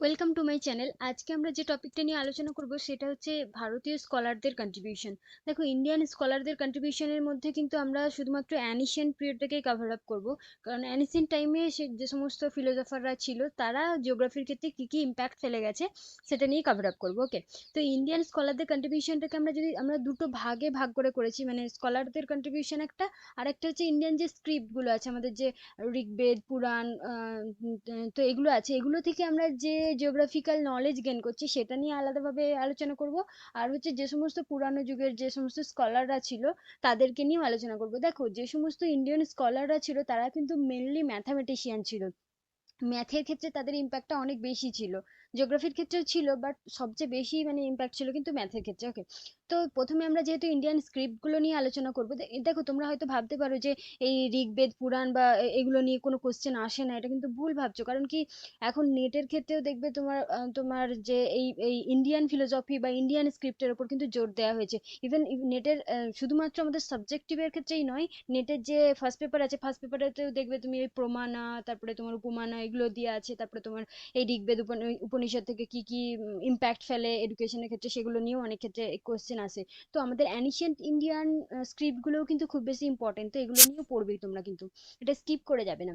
Welcome to my channel. আজকে আমরা যে টপিকটা নিয়ে আলোচনা করব সেটা হচ্ছে ভারতীয় স্কলারদের কন্ট্রিবিউশন। দেখো, ইন্ডিয়ান স্কলারদের কন্ট্রিবিউশনের মধ্যে কিন্তু আমরা শুধুমাত্র অ্যানিশিয়েন্ট পিরিয়ডটাকেই কভার আপ করব। কারণ অ্যানিশিয়েন্ট টাইমে সে যে সমস্ত ফিলোসফাররা ছিল তারা জিওগ্রাফির ক্ষেত্রে কী কী ইম্প্যাক্ট ফেলে গেছে সেটা নিয়ে কভার আপ করবো। ওকে, তো ইন্ডিয়ান স্কলারদের কন্ট্রিবিউশনটাকে আমরা দুটো ভাগে ভাগ করে করেছি, মানে স্কলারদের কন্ট্রিবিউশন একটা, আর একটা হচ্ছে ইন্ডিয়ান যে স্ক্রিপ্টগুলো আছে, আমাদের যে ঋগ্বেদ, পুরাণ, তো এগুলো আছে, এগুলো থেকে আমরা যে জিওগ্রাফিক্যাল নলেজ গেইন করছি সেটা নিয়ে আলাদাভাবে আলোচনা করব। আর হচ্ছে যে সমস্ত পুরানো যুগের যে সমস্ত স্কলাররা ছিল তাদেরকে নিয়েও আলোচনা করব। দেখো, যে সমস্ত ইন্ডিয়ান স্কলাররা ছিল তারা কিন্তু মেনলি ম্যাথামেটিশিয়ান ছিল। ম্যাথের ক্ষেত্রে তাদের ইম্প্যাক্টটা অনেক বেশি ছিল। জিওগ্রাফির ক্ষেত্রেও ছিল, বাট সবচেয়ে বেশি মানে ইম্প্যাক্ট ছিল কিন্তু ম্যাথের ক্ষেত্রে। ওকে, তো প্রথমে আমরা যেহেতু ইন্ডিয়ান স্ক্রিপ্টগুলো নিয়ে আলোচনা করবো, দেখো তোমরা হয়তো ভাবতে পারো যে এই ঋগ্বেদ, পুরাণ বা এগুলো নিয়ে কোনো কোশ্চেন আসে না, এটা কিন্তু ভুল ভাবছো। কারণ কি, এখন নেটের ক্ষেত্রেও দেখবে তোমার যে এই ইন্ডিয়ান ফিলোসফি বা ইন্ডিয়ান স্ক্রিপ্টের ওপর কিন্তু জোর দেওয়া হয়েছে। ইভেন নেটের শুধুমাত্র আমাদের সাবজেক্টিভের ক্ষেত্রেই নয়, নেটের যে ফার্স্ট পেপার আছে, ফার্স্ট পেপারেতেও দেখবে তুমি এই প্রমাণা, তারপরে তোমার উপমানা, এগুলো দিয়ে আছে। তারপরে তোমার এই ঋগ্বেদ, উপনিষদ থেকে কি কি ইম্প্যাক্ট ফেলে এডুকেশনের ক্ষেত্রে, সেগুলো নিয়েও অনেক ক্ষেত্রে কোশ্চেন আসে। তো আমাদের অ্যানিশিয়েন্ট ইন্ডিয়ান স্ক্রিপ্টগুলোও কিন্তু খুব বেশি ইম্পর্টেন্ট, তো এগুলো নিয়েও পড়বেই তোমরা, কিন্তু এটা স্কিপ করে যাবে না।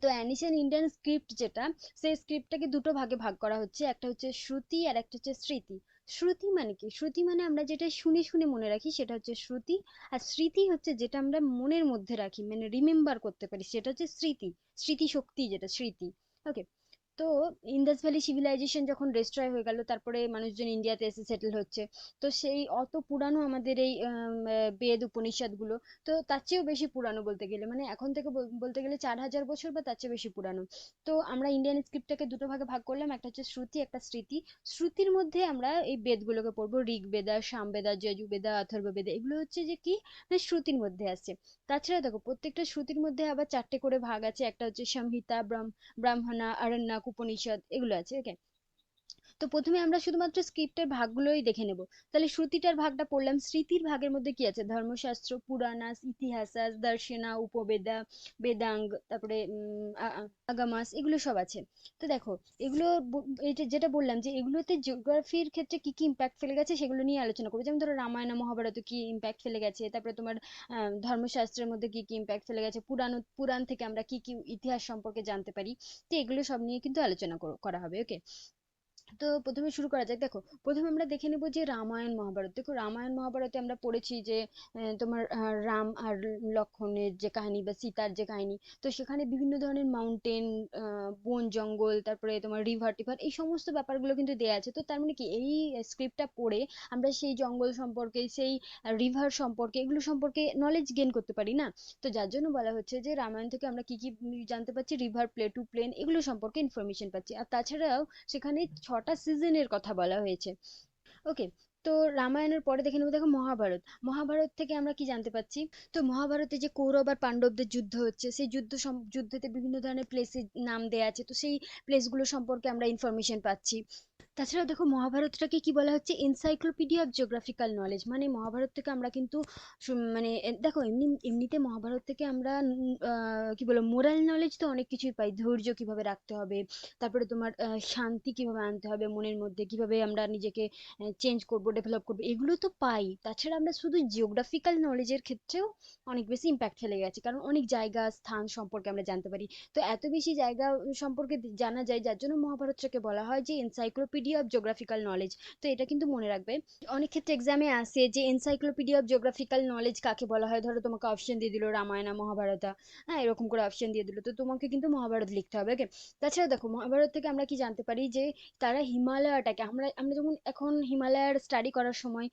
তো অ্যানিশিয়ান ইন্ডিয়ান স্ক্রিপ্ট যেটা, সেই স্ক্রিপ্টটাকে দুটো ভাগে ভাগ করা হচ্ছে, একটা হচ্ছে শ্রুতি আর একটা হচ্ছে স্মৃতি। শ্রুতি মানে কি? শ্রুতি মানে আমরা যেটা শুনে শুনে মনে রাখি সেটা হচ্ছে শ্রুতি। আর স্মৃতি হচ্ছে যেটা আমরা মনের মধ্যে রাখি, মানে রিমেম্বার করতে পারি, সেটা হচ্ছে স্মৃতি। স্মৃতিশক্তি যেটা স্মৃতি। ওকে, তো ইন্দাস ভ্যালি সিভিলাইজেশন যখন ডিস্ট্রয় হয়ে গেল, তারপরে মানুষজন ইন্ডিয়াতে এসে সেটেল হচ্ছে। তো সেই অত পুরানো আমাদের এই বেদ উপনিষদ গুলো, তো তার চেয়েও বেশি পুরানো বলতে গেলে, মানে এখন থেকে বলতে গেলে 4,000 বছর বা তার চেয়ে বেশি পুরানো। তো আমরা ইন্ডিয়ান স্ক্রিপ্টটাকে দুটো ভাগে ভাগ করলাম, একটা হচ্ছে শ্রুতি, একটা স্মৃতি। শ্রুতির মধ্যে আমরা এই বেদগুলোকে পড়বো, ঋগ্বেদা, সামবেদা, যজুবেদা, অথর্ববেদা, এগুলো হচ্ছে যে কি, মানে শ্রুতির মধ্যে আসছে। তাছাড়া দেখো, প্রত্যেকটা শ্রুতির মধ্যে আবার চারটে করে ভাগ আছে, একটা হচ্ছে সংহিতা, ব্রাহ্মণা, আরণ্যক, উপনিষদ, এগুলো আছে। ওকে, তো প্রথমে আমরা শুধুমাত্র স্ক্রিপ্টের ভাগগুলোই দেখে নেব। তাহলে শ্রুতিটার ভাগটা পড়লাম। স্মৃতির ভাগের মধ্যে কি আছে? ধর্মশাস্ত্র, পুরাণাস, ইতিহাসাস, দর্শনা, উপবেদা, বেদাঙ্গ, তারপরে আগামাস, এগুলো সব আছে। তো দেখো, এগুলো এটা যেটা বললাম যে এগুলোতে জিওগ্রাফির ক্ষেত্রে কি কি ইম্প্যাক্ট ফেলে গেছে সেগুলো নিয়ে আলোচনা করবো। যেমন ধরো রামায়ণ মহাভারত কি ইম্প্যাক্ট ফেলে গেছে, তারপরে তোমার ধর্মশাস্ত্রের মধ্যে কি কি ইম্প্যাক্ট ফেলে গেছে, পুরাণ থেকে আমরা কি কি ইতিহাস সম্পর্কে জানতে পারি। তো এগুলো সব নিয়ে কিন্তু আলোচনা করা হবে। ওকে, তো প্রথমে শুরু করা যাক। দেখো, প্রথমে আমরা দেখে নেব যে রামায়ণ মহাভারত। দেখো, রামায়ণ মহাভারতে আমরা পড়েছি যে তোমার রাম আর লক্ষ্মণের যে কাহিনী বা সীতার যে কাহিনী, তো সেখানে বিভিন্ন ধরনের মাউন্টেন, বন জঙ্গল, তারপরে তোমার রিভার টিভার, এই সমস্ত ব্যাপারগুলো কিন্তু দেয়া আছে। তো তার মানে কি, এই স্ক্রিপ্টটা পড়ে আমরা সেই জঙ্গল সম্পর্কে, সেই রিভার সম্পর্কে, এগুলো সম্পর্কে নলেজ গেইন করতে পারি না? তো যার জন্য বলা হচ্ছে যে রামায়ণ থেকে আমরা কি কি জানতে পারছি, রিভার, প্লে টু প্লেন, এগুলো সম্পর্কে ইনফরমেশন পাচ্ছি। আর তাছাড়াও সেখানে 6টা সিজনের কথা বলা হয়েছে। ওকে, তো রামায়ণের পরে দেখে নেবো। দেখো, মহাভারত। মহাভারত থেকে আমরা কি জানতে পাচ্ছি? তো মহাভারতে যে কৌরব আর পাণ্ডবদের যুদ্ধ হচ্ছে, সেই যুদ্ধতে বিভিন্ন ধরনের প্লেসের নাম দেয়া আছে, তো সেই প্লেসগুলো সম্পর্কে আমরা ইনফরমেশন পাচ্ছি। তাছাড়াও দেখো, মহাভারতটাকে কি বলা হচ্ছে, এনসাইক্লোপিডিয়া অফ জিওগ্রাফিক্যাল নলেজ। মানে মহাভারত থেকে আমরা কিন্তু মানে দেখো, এমনিতে মহাভারত থেকে আমরা কি বলবো, মোরাল নলেজ তো অনেক কিছুই পাই। ধৈর্য কিভাবে রাখতে হবে, তারপরে তোমার শান্তি কিভাবে আনতে হবে মনের মধ্যে, কিভাবে আমরা নিজেকে চেঞ্জ করব, ডেভেলপ করবো, এগুলো তো পাই। তাছাড়া আমরা শুধু জিওগ্রাফিক্যাল নলেজের ক্ষেত্রেও অনেক বেশি ইম্প্যাক্ট ফেলে গেছে, কারণ অনেক জায়গা, স্থান সম্পর্কে আমরা জানতে পারি। তো এত বেশি জায়গা সম্পর্কে জানা যায়, যার জন্য মহাভারতটাকে বলা হয় যে এনসাইক্লোপিডিয়া অফ জিওগ্রাফিক্যাল নলেজ। তো এটা কিন্তু মনে রাখবে। অনেক ক্ষেত্রে এক্সামে আসে যে এনসাইক্লোপিডিয়া অফ জিওগ্রাফিক্যাল নলেজ কাকে বলা হয়। ধরো তোমাকে অপশন দিয়ে দিল রামায়ণা, মহাভারতা, হ্যাঁ, এরকম করে অপশন দিয়ে দিল, তো তোমাকে কিন্তু মহাভারত লিখতে হবে। ওকে, তাছাড়া দেখো, মহাভারত থেকে আমরা কি জানতে পারি যে তারা হিমালয়টাকে, আমরা আমরা যেমন এখন হিমালয়ার স্টাডি করার সময়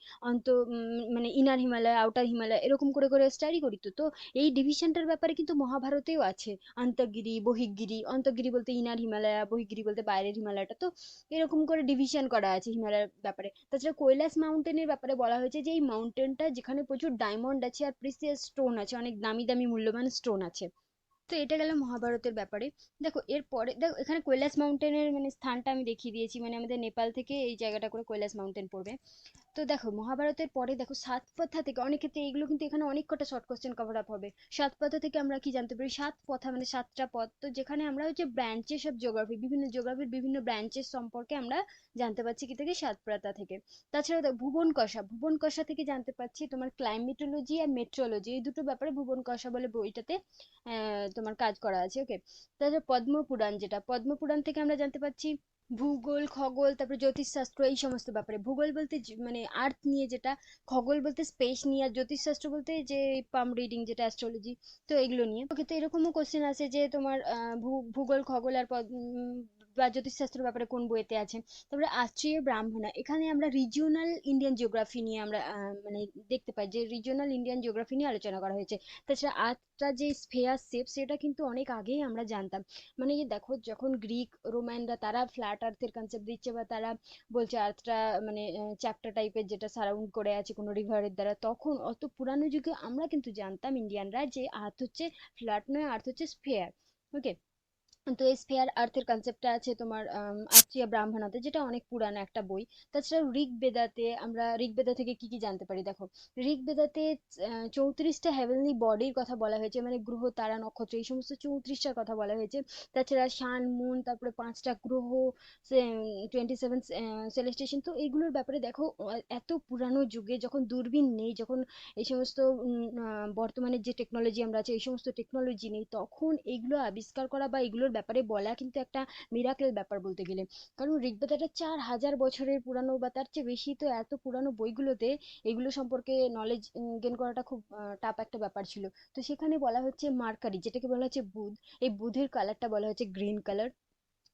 মানে ইনার হিমালয়, আউটার হিমালয়, এরকম করে করে স্টাডি করি। তো তো এই ডিভিশনটার ব্যাপারে কিন্তু মহাভারতেও আছে। অন্তর্গিরি, বহির্গিরি, অন্তর্গিরি বলতে ইনার হিমালয়, বহির্গিরি বলতে বাইরের হিমালয়টা। তো এরকম করে ডিভিশন করা আছে হিমালয়ের ব্যাপারে। তাছাড়া কৈলাস মাউন্টেনের ব্যাপারে বলা হয়েছে যে এই মাউন্টেনটা যেখানে প্রচুর ডায়মন্ড আছে আর প্রিসিয়াস স্টোন আছে, অনেক দামি দামি মূল্যবান স্টোন আছে। তো এটা গেল মহাভারতের ব্যাপারে। দেখো, এরপরে দেখো, এখানে কৈলাস মাউন্টেনের মানে স্থানটা আমি দেখিয়ে দিয়েছি, মানে আমাদের নেপাল থেকে এই জায়গাটা করে কৈলাস মাউন্টেন পড়বে। তো দেখো মহাভারতের পরে দেখো সাত কথা থেকে অনেক ক্ষেত্রে এগুলো কিন্তু এখানে অনেক কটা শর্ট কোশ্চেন কভার আপ হবে। সাত কথা থেকে আমরা কি জানতে পারি, সাত কথা মানে সাতটা পথ, তো যেখানে আমরা হচ্ছে ব্রাঞ্চেস অফ জিওগ্রাফি, বিভিন্ন জিওগ্রাফির বিভিন্ন ব্রাঞ্চেস সম্পর্কে আমরা জানতে পারছি কি থেকে, সাত পাতা থেকে। তাছাড়া দেখো ভুবন কষা, ভুবন কষা থেকে জানতে পারছি তোমার ক্লাইমেটোলজি আর মেট্রোলজি, এই দুটো ব্যাপারে ভুবন কষা বলে বইটাতে তোমার কাজ করা আছে, ওকে। তাছাড়া পদ্মপুরাণ, যেটা পদ্মপুরাণ থেকে আমরা জানতে পারছি ভূগোল, খগোল, তারপরে জ্যোতিষশাস্ত্র, এই সমস্ত ব্যাপারে। ভূগোল বলতে মানে আর্থ নিয়ে যেটা, খগোল বলতে স্পেস নিয়ে, আর জ্যোতিষশাস্ত্র বলতে যে পাম রিডিং যেটা অ্যাস্ট্রোলজি, তো এগুলো নিয়ে। ওকে, তো এরকমও কোশ্চেন আছে যে তোমার ভূগোল, খগোল আর বা জ্যোতিষশাস্ত্রের ব্যাপারে কোন বইতে আছে। তারপরে আত্রেয় ব্রাহ্মণা, এখানে আমরা রিজিওনাল ইন্ডিয়ান জিওগ্রাফি নিয়ে আমরা মানে দেখতে পাই যে রিজিওনাল ইন্ডিয়ান জিওগ্রাফি নিয়ে আলোচনা করা হয়েছে। তাছাড়া আর্থটা যে স্ফেয়ার শেপ সেটা কিন্তু অনেক আগেই আমরা জানতাম। মানে এই দেখো যখন গ্রিক রোমানরা তারা ফ্ল্যাট আর্থের কনসেপ্ট দিচ্ছে, বা তারা বলছে আর্থটা মানে চ্যাপ্টার টাইপের যেটা সারাউন্ড করে আছে কোনো রিভারের দ্বারা, তখন অত পুরানো যুগে আমরা কিন্তু জানতাম ইন্ডিয়ানরা যে আর্থ হচ্ছে ফ্ল্যাট নয়, আর্থ হচ্ছে স্ফেয়ার, ওকে। তো এই স্ফেয়ার আর্থের কনসেপ্টটা আছে তোমার আত্রেয় ব্রাহ্মণাতে, যেটা অনেক পুরানো একটা বই। তাছাড়া ঋগ্বেদাতে আমরা, ঋগ্বেদা থেকে কি কি জানতে পারি দেখো, ঋগ্বেদাতে 34টা হেভেনলি বডির কথা বলা হয়েছে, মানে গ্রহ, তারা, নক্ষত্র, এই সমস্ত 34টার কথা বলা হয়েছে। তাছাড়া সান, মুন, তারপরে 5টা গ্রহ, 27 সেলেস্টেশন, তো এইগুলোর ব্যাপারে দেখো এত পুরানো যুগে যখন দূরবীন নেই, যখন এই সমস্ত বর্তমানে যে টেকনোলজি আমরা আছে এই সমস্ত টেকনোলজি নেই, তখন এগুলো আবিষ্কার করা বা এগুলোর ব্যাপারে বলা কিন্তু একটা মিরাকেল ব্যাপার বলতে গেলে। কারণ ঋগ্বেদাটা 4000 বছরের পুরানো বা তার চেয়ে বেশি, তো এত পুরানো বইগুলোতে এগুলো সম্পর্কে নলেজ গেন করাটা খুব টাফ একটা ব্যাপার ছিল। তো সেখানে বলা হচ্ছে মার্কারি, যেটাকে বলা হচ্ছে বুধ, এই বুধের কালারটা বলা হচ্ছে গ্রিন কালার।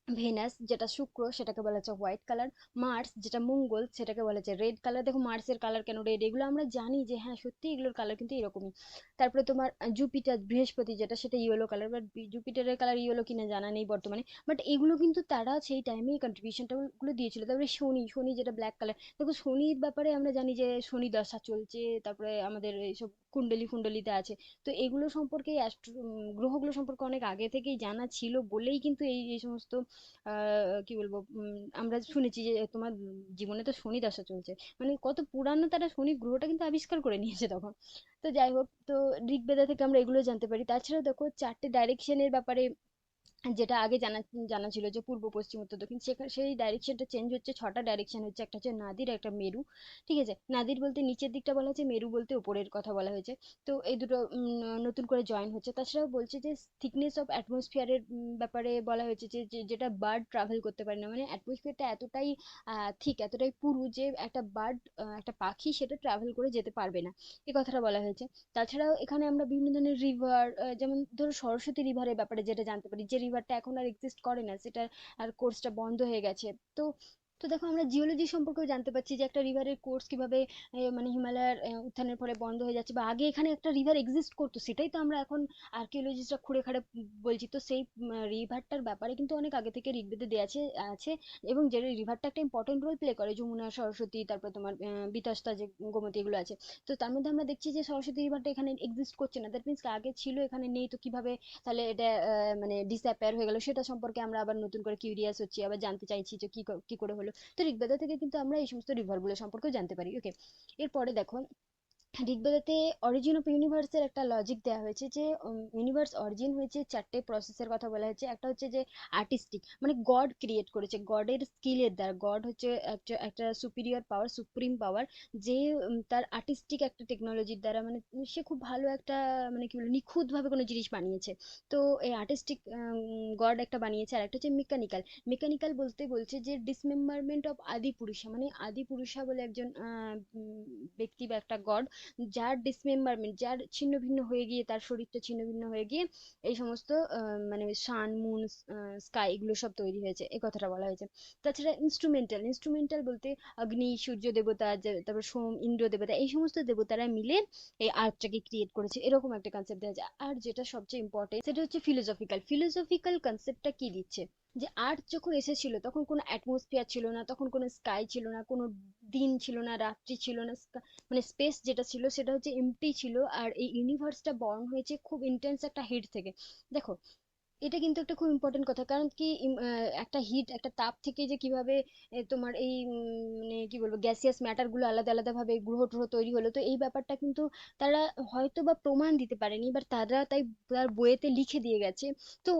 ভেনাস যেটা শুক্র, সেটাকে বলা হচ্ছে হোয়াইট কালার। মার্স যেটা মঙ্গল, সেটাকে বলা হচ্ছে রেড কালার। দেখো মার্সের কালার কেন রেড, এগুলো আমরা জানি যে হ্যাঁ সত্যি এগুলোর কালার কিন্তু এরকমই। তারপরে তোমার জুপিটার, বৃহস্পতি যেটা, সেটা ইয়েলো কালার, বাট জুপিটারের কালার ইয়েলো কিনা জানা নেই বর্তমানে, বাট এগুলো কিন্তু তারা সেই টাইমে এই কন্ট্রিবিউশনটা গুলো দিয়েছিল। তারপরে শনি, শনি যেটা ব্ল্যাক কালার, দেখো শনির ব্যাপারে আমরা জানি যে শনি দশা চলছে, তারপরে আমাদের এইসব কুণ্ডলী ফুণ্ডলিতে আছে। তো এগুলো সম্পর্কে গ্রহগুলো সম্পর্কে অনেক আগে থেকেই জানা ছিল বলেই কিন্তু এই এই সমস্ত কি বলবো, আমরা শুনেছি যে তোমার জীবনে তো শনি দশা চলছে, মানে কত পুরানো তারা শনি গ্রহটা কিন্তু আবিষ্কার করে নিয়েছে তখন। তো যাই হোক, তো ঋগ্বেদা থেকে আমরা এগুলো জানতে পারি। তাছাড়াও দেখো চারটে ডাইরেকশনের ব্যাপারে, যেটা আগে জানা জানা ছিল যে পূর্ব, পশ্চিম, উত্তর, দক্ষিণ, সেখানে সেই ডাইরেকশনটা চেঞ্জ হচ্ছে। 6টা ডাইরেকশন হচ্ছে, একটা হচ্ছে নাদির, একটা মেরু, ঠিক আছে। নাদির বলতে নিচের দিকটা বলা হয়েছে, মেরু বলতে উপরের কথা বলা হয়েছে। তো এই দুটো নতুন করে জয়েন হচ্ছে। তাছাড়াও বলছে যে থিকনেস অফ অ্যাটমসফিয়ারের ব্যাপারে বলা হয়েছে যে যেটা বার্ড ট্রাভেল করতে পারে না, মানে অ্যাটমসফিয়ারটা এতটাই ঠিক, এতটাই পুরু যে একটা বার্ড, একটা পাখি সেটা ট্রাভেল করে যেতে পারবে না, এই কথাটা বলা হয়েছে। তাছাড়াও এখানে আমরা বিভিন্ন ধরনের রিভার, যেমন ধরো সরস্বতী রিভারের ব্যাপারে যেটা জানতে পারি, যে রিভারটা এখন আর এক্সিস্ট করে না, সেটার আর কোর্সটা বন্ধ হয়ে গেছে। তো তো দেখো আমরা জিওলজি সম্পর্কেও জানতে পারছি যে একটা রিভারের কোর্স কিভাবে মানে হিমালয়ের উত্থানের ফলে বন্ধ হয়ে যাচ্ছে, বা আগে এখানে একটা রিভার এক্সিস্ট করতো, সেটাই তো আমরা এখন আর্কিওলজিস্টরা খুঁড়ে খাড়ে বলছি। তো সেই রিভারটার ব্যাপারে কিন্তু অনেক আগে থেকে ঋগ্বেদে দেয়া আছে আছে। এবং যে রিভারটা একটা ইম্পর্টেন্ট রোল প্লে করে, যমুনা, সরস্বতী, তারপর তোমার বিতস্তা, যে গোমতী, এগুলো আছে। তো তার মধ্যে আমরা দেখছি যে সরস্বতী রিভারটা এখানে এক্সিস্ট করছে না, দ্যাট মিনস আগে ছিল এখানে নেই, তো কিভাবে তাহলে এটা মানে ডিসঅ্যাপিয়ার হয়ে গেল, সেটা সম্পর্কে আমরা আবার নতুন করে কিউরিয়াস হচ্ছি, আবার জানতে চাইছি যে কি করে হলো। তো ঋগ্বেদা থেকে কিন্তু আমরা এই সমস্ত রিভারগুলো সম্পর্কেও জানতে পারি, ওকে। এরপরে দেখো ঋগ্বেদাতে অরিজিন অফ ইউনিভার্সের একটা লজিক দেওয়া হয়েছে যে ইউনিভার্স অরিজিন হয়েছে চারটে প্রসেসের কথা বলা হয়েছে। একটা হচ্ছে যে আর্টিস্টিক, মানে গড ক্রিয়েট করেছে, গডের স্কিলের দ্বারা। গড হচ্ছে একটা একটা সুপিরিয়র পাওয়ার, সুপ্রিম পাওয়ার, যে তার আর্টিস্টিক একটা টেকনোলজির দ্বারা, মানে সে খুব ভালো একটা, মানে কি বলবো, নিখুঁত ভাবে কোনো জিনিস বানিয়েছে। তো এই আর্টিস্টিক গড একটা বানিয়েছে। আর একটা হচ্ছে মেকানিক্যাল। মেকানিক্যাল বলতে বলছে যে ডিসমেম্বারমেন্ট অফ আদি পুরুষা, মানে আদি পুরুষা বলে একজন ব্যক্তি বা একটা গড, যার ডিসমেম্বারমেন্ট, যার ছিন্ন ভিন্ন হয়ে গিয়ে, তার শরীরটা ছিন্ন ভিন্ন হয়ে গিয়ে এই সমস্ত মানে সান, মুন, স্কাই, এগুলো সব তৈরি হয়েছে, এই কথাটা বলা হয়েছে। তাছাড়া ইনস্ট্রুমেন্টাল, ইনস্ট্রুমেন্টাল বলতে অগ্নি, সূর্য দেবতা, তারপর সোম, ইন্দ্র দেবতা, এই সমস্ত দেবতারা মিলে এই আর্টটাকে ক্রিয়েট করেছে, এরকম একটা কনসেপ্ট দেওয়া যায়। আর যেটা সবচেয়ে ইম্পর্টেন্ট সেটা হচ্ছে ফিলোসফিক্যাল। ফিলোসফিক্যাল কনসেপ্টটা কি দিচ্ছে, যে আর্ট যখন এসেছিল তখন কোনো অ্যাটমসফিয়ার ছিল না, তখন কোনো স্কাই ছিল না, কোনো দিন ছিল না, রাত্রি ছিল না, মানে স্পেস যেটা ছিল সেটা হচ্ছে এমটি ছিল। আর এই ইউনিভার্সটা বর্ন হয়েছে খুব ইন্টেন্স একটা হিট থেকে। দেখো এটা কিন্তু একটা খুব ইম্পর্টেন্ট কথা, কারণ কি একটা হিট, একটা তাপ থেকে যে কিভাবে তোমার এই মানে কি বলবো গ্যাসিয়াস ম্যাটার গুলো আলাদা আলাদা ভাবে গ্রহ ট্রহ তৈরি হলো, তো এই ব্যাপারটা কিন্তু তারা হয়তো বা প্রমাণ দিতে পারেনি, বাট তারা তাই তার বইয়েতে লিখে দিয়ে গেছে। তো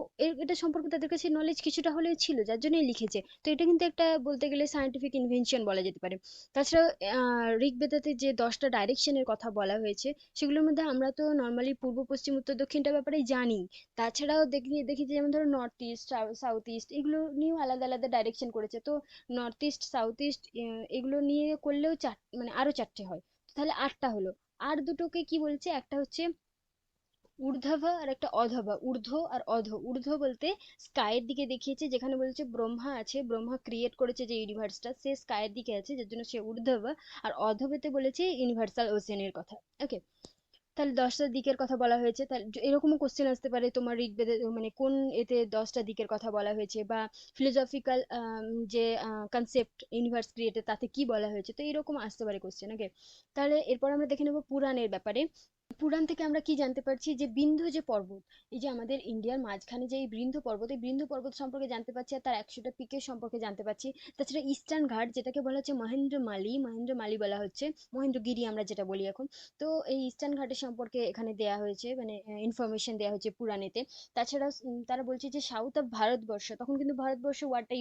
এটা সম্পর্কে তাদের কাছে নলেজ কিছুটা হলেও ছিল, যার জন্যই লিখেছে। তো এটা কিন্তু একটা বলতে গেলে সায়েন্টিফিক ইনভেনশন বলা যেতে পারে। তাছাড়াও ঋগ্বেদাতে যে 10টা ডাইরেকশনের কথা বলা হয়েছে, সেগুলোর মধ্যে আমরা তো নর্মালি পূর্ব পশ্চিম উত্তর দক্ষিণটা ব্যাপারে জানি। তাছাড়াও দেখি যে যেমন ধরো নর্থ ইস্ট, সাউথ ইস্ট, এগুলো নিয়েও আলাদা আলাদা ডাইরেকশন করেছে। তো নর্থ ইস্ট, সাউথ ইস্ট এগুলো নিয়ে করলেও মানে আরো 4টে হয়, তো তাহলে 8টা হলো। আর দুটোকে কি বলছে, একটা হচ্ছে ঊর্ধ্বা আর একটা অধবা। ঊর্ধ্ব আর অধ। ঊর্ধ্ব বলতে স্কাইয়ের দিকে দেখিয়েছে, যেখানে বলছে ব্রহ্মা আছে, ব্রহ্মা ক্রিয়েট করেছে যে ইউনিভার্সটা, সে স্কাইয়ের দিকে আছে, যার জন্য সে ঊর্ধ্ববা। আর অধবেতে বলেছে ইউনিভার্সাল ওশেনের কথা। ওকে, তাহলে 10টা দিকের কথা বলা হয়েছে। তাহলে এরকমও কোশ্চেন আসতে পারে তোমার ঋগ্বেদে, মানে কোন এতে 10টা দিকের কথা বলা হয়েছে, বা ফিলোসফিক্যাল যে কনসেপ্ট ইউনিভার্স ক্রিয়েটেড তাতে কি বলা হয়েছে, তো এরকম আসতে পারে কোশ্চেন। ওকে, তাহলে এরপর আমরা দেখে নেবো পুরাণের ব্যাপারে। পুরাণ থেকে আমরা কি জানতে পারছি, যে বিন্ধ্য যে পর্বত, এই যে আমাদের ইন্ডিয়ার মাঝখানে যে এই বৃন্দ পর্বত, এই বৃন্দ পর্বত সম্পর্কে জানতে পারছি, আর তার 100টা পিকের সম্পর্কে জানতে পারছি। তাছাড়া ইস্টার্ন ঘাট, যেটাকে বলা হচ্ছে মহেন্দ্রমালী, মহেন্দ্রমালী বলা হচ্ছে, মহেন্দ্রগিরি আমরা যেটা বলি এখন। তো এই ইস্টার্ন ঘাটের সম্পর্কে এখানে দেয়া হয়েছে, মানে ইনফরমেশন দেওয়া হয়েছে পুরাণেতে। তাছাড়া তারা বলছে যে সাউথ অফ ভারতবর্ষ, তখন কিন্তু ভারতবর্ষ ওয়ার্ডটা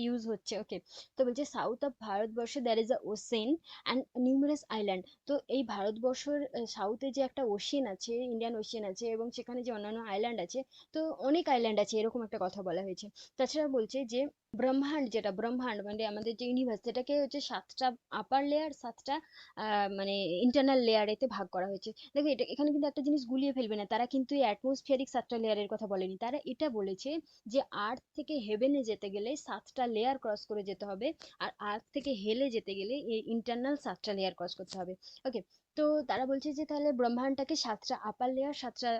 ইউজ হচ্ছে। ওকে, তো বলছে south of Bharatvarsha there is a ocean and numerous island. তো এই ভারতবর্ষের সাউথে যে একটা ওশেন আছে, ইন্ডিয়ান ওশেন আছে, এবং সেখানে যে অন্যান্য আইল্যান্ড আছে, তো অনেক আইল্যান্ড আছে, এরকম একটা কথা বলা হয়েছে। তাছাড়া বলছে যে ব্রহ্মাণ্ড, যেটা ব্রহ্মাণ্ড মানে আমাদের যে ইউনিভার্স, সেটাকে হচ্ছে 7টা আপার লেয়ার, 7টা মানে ইন্টারনাল লেয়ারেতে ভাগ করা হয়েছে। দেখো এটা এখানে কিন্তু একটা জিনিস গুলিয়ে ফেলবে না, তারা কিন্তু এই অ্যাটমসফিয়ারিক 7টা লেয়ারের কথা বলেনি, তারা এটা বলেছে যে আর্থ থেকে হেভেনে যেতে গেলে 7টা লেয়ার ক্রস করে যেতে হবে, আর আর্থ থেকে হেলে যেতে গেলে এই ইন্টারনাল 7টা লেয়ার ক্রস করতে হবে। ওকে, তো তারা বলছে যে তাহলে ব্রহ্মাণ্ডটাকে 7টা আপার লেয়ার, 7টা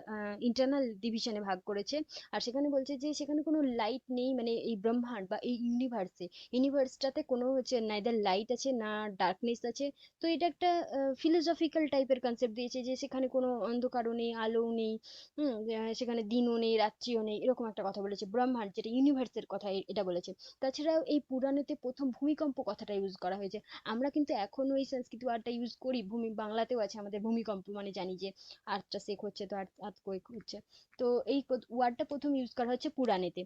ইন্টারনাল ডিভিশনে ভাগ করেছে। আর সেখানে বলছে যে সেখানে কোনো লাইট নেই, মানে এই ব্রহ্মাণ্ড বা এই ইউনিভার্সটাতে কোনো হচ্ছে নাইদার লাইট আছে না ডার্কনেস আছে। তো এটা একটা ফিলোসফিক্যাল টাইপের কনসেপ্ট দিয়েছে, যে সেখানে কোনো অন্ধকারও নেই, আলোও নেই, সেখানে দিনও নেই, রাত্রিও নেই, এরকম একটা কথা বলেছে। ব্রহ্মাণ্ড যেটা ইউনিভার্সের কথা এটা বলেছে। তাছাড়াও এই পুরাণেতে প্রথম ভূমিকম্প কথাটা ইউজ করা হয়েছে। আমরা কিন্তু এখনো এই সংস্কৃত ওয়ার্ডটা ইউজ করি, বাংলাতেও আছে আমাদের ভূমিকম্প, মানে জানি যে আর্থটা শেক হচ্ছে, তো আর্থকোয়েক হচ্ছে। তো এই ওয়ার্ডটা প্রথম ইউজ করা হচ্ছে পুরাণেতে।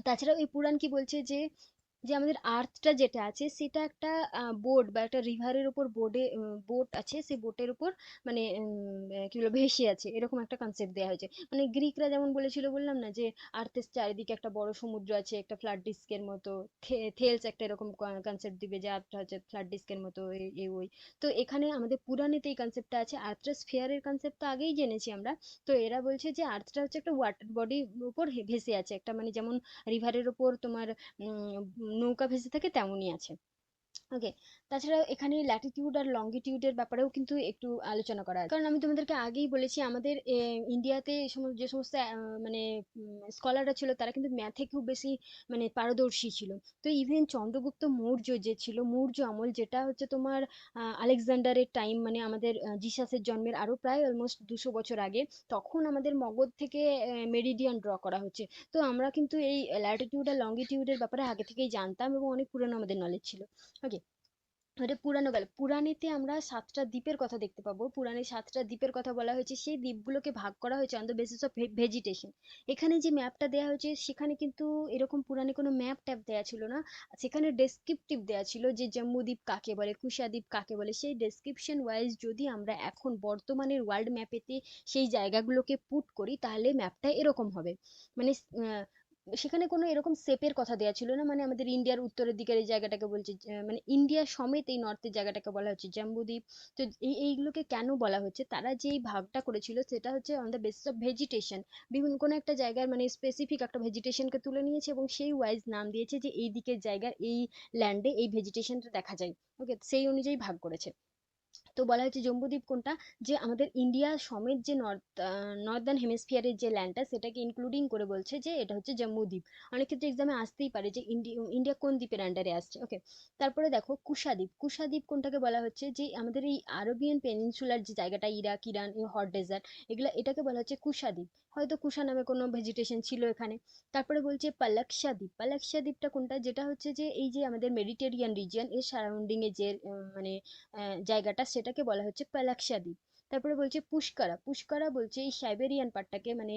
তাছাড়াও এই পুরাণ কি বলছে যে যে আমাদের আর্থটা যেটা আছে সেটা একটা বোর্ড বা একটা রিভারের উপর বোট আছে, সেই বোটের উপর মানে কি বলবো ভেসে আছে, এরকম একটা কনসেপ্ট দেওয়া হয়েছে। মানে গ্রিকরা যেমন বলেছিল, বললাম না যে আর্থের চারিদিকে একটা বড় সমুদ্র আছে, একটা ফ্ল্যাট ডিস্কের মতো। থেলস একটা এরকম কনসেপ্ট দিবে যে আর্থটা হচ্ছে ফ্ল্যাট ডিস্কের মতো, এই এই ওই। তো এখানে আমাদের পুরাণেতে এই কনসেপ্টটা আছে। আর্থটা স্ফিয়ারের কনসেপ্ট তো আগেই জেনেছি আমরা। তো এরা বলছে যে আর্থটা হচ্ছে একটা ওয়াটার বডির উপর ভেসে আছে, একটা মানে যেমন রিভারের উপর তোমার নৌকা ভেসে থাকে তেমনই আছে। ওকে, তাছাড়া এখানে ল্যাটিটিউড আর লঙ্গিটিউডের ব্যাপারেও কিন্তু একটু আলোচনা করা আছে, কারণ আমি তোমাদেরকে আগেই বলেছি আমাদের ইন্ডিয়াতে যে সমস্ত মানে স্কলাররা ছিল, তারা কিন্তু ম্যাথে খুব বেশি মানে পারদর্শী ছিল। তো ইভেন চন্দ্রগুপ্ত মৌর্য যে ছিল, মৌর্য আমল, যেটা হচ্ছে তোমার আলেকজান্ডারের টাইম, মানে আমাদের জিসাসের জন্মের আরো প্রায় অলমোস্ট 200 বছর আগে, তখন আমাদের মগধ থেকে মেরিডিয়ান ড্র করা হচ্ছে। তো আমরা কিন্তু এই ল্যাটিটিউড আর লঙ্গিটিউডের ব্যাপারে আগে থেকেই জানতাম, এবং অনেক পুরনো আমাদের নলেজ ছিল। ওকে, এটা পুরানো গেল। পুরাণেতে আমরা 7টা দ্বীপের কথা দেখতে পাবো। পুরাণে 7টা দ্বীপের কথা বলা হয়েছে, সেই দ্বীপগুলোকে ভাগ করা হয়েছে on the basis of vegetation. এখানে যে ম্যাপটা দেওয়া হয়েছে, সেখানে কিন্তু এরকম পুরাণে কোনো ম্যাপ ট্যাপ দেওয়া ছিল না, সেখানে ডেসক্রিপটিভ দেওয়া ছিল যে জম্বুদ্বীপ কাকে বলে, কুশাদ্বীপ কাকে বলে। সেই ডেসক্রিপশন ওয়াইজ যদি আমরা এখন বর্তমানের ওয়ার্ল্ড ম্যাপেতে সেই জায়গাগুলোকে পুট করি, তাহলে ম্যাপটা এরকম হবে। মানে সেখানে কোনো এরকম শেপের কথা দেওয়া ছিল না, মানে আমাদের ইন্ডিয়ার উত্তরের দিকের এই জায়গাটাকে বলছে মানে ইন্ডিয়া সমেত এই নর্থের জায়গাটাকে বলা হচ্ছে জম্বুদ্বীপ। তো এইগুলোকে কেন বলা হচ্ছে, তারা যে এই ভাগটা করেছিল সেটা হচ্ছে on the basis of vegetation. বিভিন্ন কোনো একটা জায়গার মানে স্পেসিফিক একটা ভেজিটেশনকে তুলে নিয়েছে, এবং সেই ওয়াইজ নাম দিয়েছে যে এই দিকের জায়গার এই ল্যান্ডে এই ভেজিটেশনটা দেখা যায়। ওকে, সেই অনুযায়ী ভাগ করেছে। তো তো বলা হয়েছে জম্বুদ্বীপ কোনটা, যে আমাদের ইন্ডিয়া সমেত যে নর্দার্ন হেমিস্ফিয়ারের যে ল্যান্ডটা সেটাকে ইনক্লুডিং করে বলছে যে এটা হচ্ছে জম্বুদ্বীপ। অনেক ক্ষেত্রে এক্সামে আসতেই পারে যে ইন্ডিয়া কোন দ্বীপের আন্ডারে আসছে। ওকে, তারপরে দেখো কুশাদ্বীপ। কুশাদ্বীপ কোনটাকে বলা হচ্ছে, যে আমাদের এই আরবিয়ান পেনিনসুলার যে জায়গাটা, ইরাক, ইরান, এই হট ডেজার্ট, এগুলা, এটাকে বলা হচ্ছে কুশাদ্বীপ। হয়তো কুশা নামে কোনো ভেজিটেশন ছিল এখানে। তারপরে বলছে পালাক্সা দ্বীপ। পালাক্সা দ্বীপটা কোনটা, যেটা হচ্ছে যে এই যে আমাদের মেডিটেরিয়ান রিজিয়ন এর সারাউন্ডিং এ যে মানে জায়গাটা, সেটাকে বলা হচ্ছে পালাক্সা দ্বীপ। তারপরে বলছে পুষ্করা। পুষ্করা বলছে এই সাইবেরিয়ান পার্টটাকে, মানে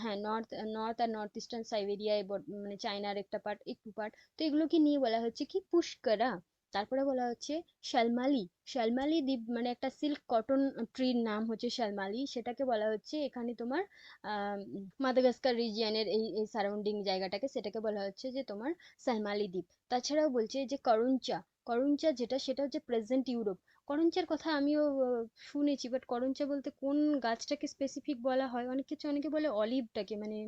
হ্যাঁ, নর্থ নর্থ আর নর্থ ইস্টার্ন সাইবেরিয়া, মানে চায়নার একটা পার্ট, একটু পার্ট। তো এগুলোকে নিয়ে বলা হচ্ছে কি পুষ্করা। তারপরে বলা হচ্ছে শালমালি। শালমালি দ্বীপ মানে একটা সিল্ক কটন ট্রির নাম হচ্ছে শালমালি, সেটাকে বলা হচ্ছে এখানে তোমার আহ মাদাগাস্কার রিজিয়নের এই এই সারাউন্ডিং জায়গাটাকে, সেটাকে বলা হচ্ছে যে তোমার শালমালি দ্বীপ। তাছাড়াও বলছে যে করুঞ্চা। করুঞ্চা যেটা, সেটা হচ্ছে প্রেজেন্ট ইউরোপ। করঞ্চার কথা আমিও শুনেছি, বাট করঞ্চা বলতে কোন গাছটাকে স্পেসিফিক বলা হয়, অনেক কিছু, অনেকে বলে অলিভটাকে, মানে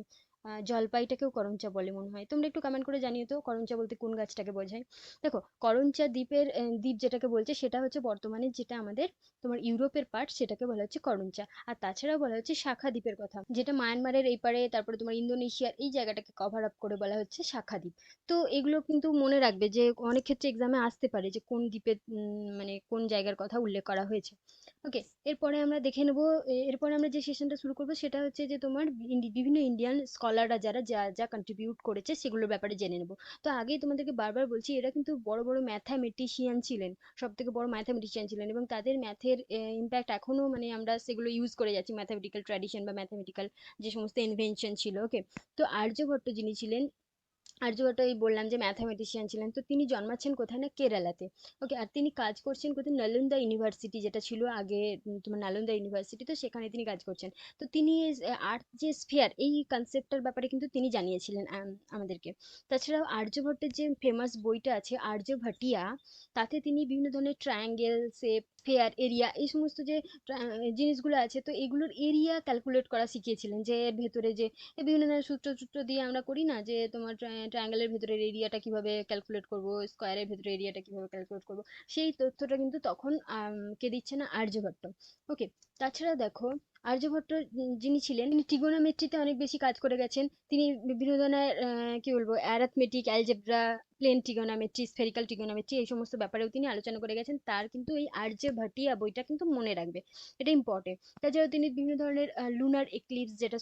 জলপাইটাকেও করঞ্চা বলে মনে হয়। তোমরা একটু কমেন্ট করে জানিও তো করঞ্চা বলতে কোন গাছটাকে বোঝায়। দেখো করঞ্চা দ্বীপের দ্বীপ যেটাকে বলছে সেটা হচ্ছে বর্তমানে যেটা আমাদের তোমার ইউরোপের পার্ট, সেটাকে বলা হচ্ছে করঞ্চা। আর তাছাড়াও বলা হচ্ছে শাখা দ্বীপের কথা, যেটা মায়ানমারের এই পারে, তারপরে তোমার ইন্দোনেশিয়ার এই জায়গাটাকে কভার আপ করে বলা হচ্ছে শাখা দ্বীপ। তো এগুলো কিন্তু মনে রাখবে, যে অনেক ক্ষেত্রে এক্সামে আসতে পারে যে কোন দ্বীপের মানে কোন জায়গার কথা উল্লেখ করা হয়েছে। ওকে, এরপরে আমরা দেখে নেবো, এরপরে আমরা যে সেশনটা শুরু করবো সেটা হচ্ছে যে তোমার বিভিন্ন ইন্ডিয়ান স্কলাররা যারা যা যা কন্ট্রিবিউট করেছে সেগুলোর ব্যাপারে জেনে নেবো। তো আগেই তোমাদেরকে বারবার বলছি, এরা কিন্তু বড় বড় ম্যাথামেটিশিয়ান ছিলেন, সব থেকে বড় ম্যাথামেটিশিয়ান ছিলেন, এবং তাদের ম্যাথের ইম্প্যাক্ট এখনো, মানে আমরা সেগুলো ইউজ করে যাচ্ছি, ম্যাথামেটিক্যাল ট্র্যাডিশন বা ম্যাথামেটিক্যাল যে সমস্ত ইনভেনশন ছিল। ওকে, তো আর্যভট্ট যিনি ছিলেন, আর্যভট্ট এই বললাম যে ম্যাথামেটিশিয়ান ছিলেন, তো তিনি জন্মাচ্ছেন কোথায় না কেরালাতে। ওকে, আর তিনি কাজ করছেন কোথায়, নালন্দা ইউনিভার্সিটি যেটা ছিল আগে, তোমার নালন্দা ইউনিভার্সিটি, তো সেখানে তিনি কাজ করছেন। তো তিনি আর্থ যে স্ফিয়ার, এই কনসেপ্টটার ব্যাপারে কিন্তু তিনি জানিয়েছিলেন আমাদেরকে। তাছাড়াও আর্যভট্টের যে ফেমাস বইটা আছে আর্যভটিয়া, তাতে তিনি বিভিন্ন ধরনের ট্রায়াঙ্গেল শেপ, স্ফিয়ার, এরিয়া, এই সমস্ত যে জিনিসগুলো আছে, তো এগুলোর এরিয়া ক্যালকুলেট করা শিখিয়েছিলেন, যে এর ভেতরে যে এই বিভিন্ন ধরনের সূত্র সূত্র দিয়ে আমরা করি না, যে তোমার ট্রায়াঙ্গেলের ভেতরের এরিয়াটা কিভাবে ক্যালকুলেট করব, স্কোয়ারের ভেতরে এরিয়াটা কিভাবে ক্যালকুলেট করব, সেই তথ্যটা কিন্তু তখন কে দিচ্ছে না, আর্যভট্ট। ওকে, তাছাড়া দেখো আর্যভট্ট যিনি ছিলেন, তিনি ট্রিগোনোমেট্রিতে অনেক বেশি কাজ করে গেছেন। তিনি বিভিন্ন ধরনের কি বলবো, arithmetic, algebra, plane trigonometry, spherical trigonometry, এই সমস্ত ব্যাপারেও তিনি আলোচনা করে গেছেন। তার কিন্তু এই আর্যভটিয়া বইটা কিন্তু মনে রাখবে, এটা ইম্পর্টেন্ট। তাছাড়াও তিনি বিভিন্ন ধরনের লুনার এক্লিপস, যেটা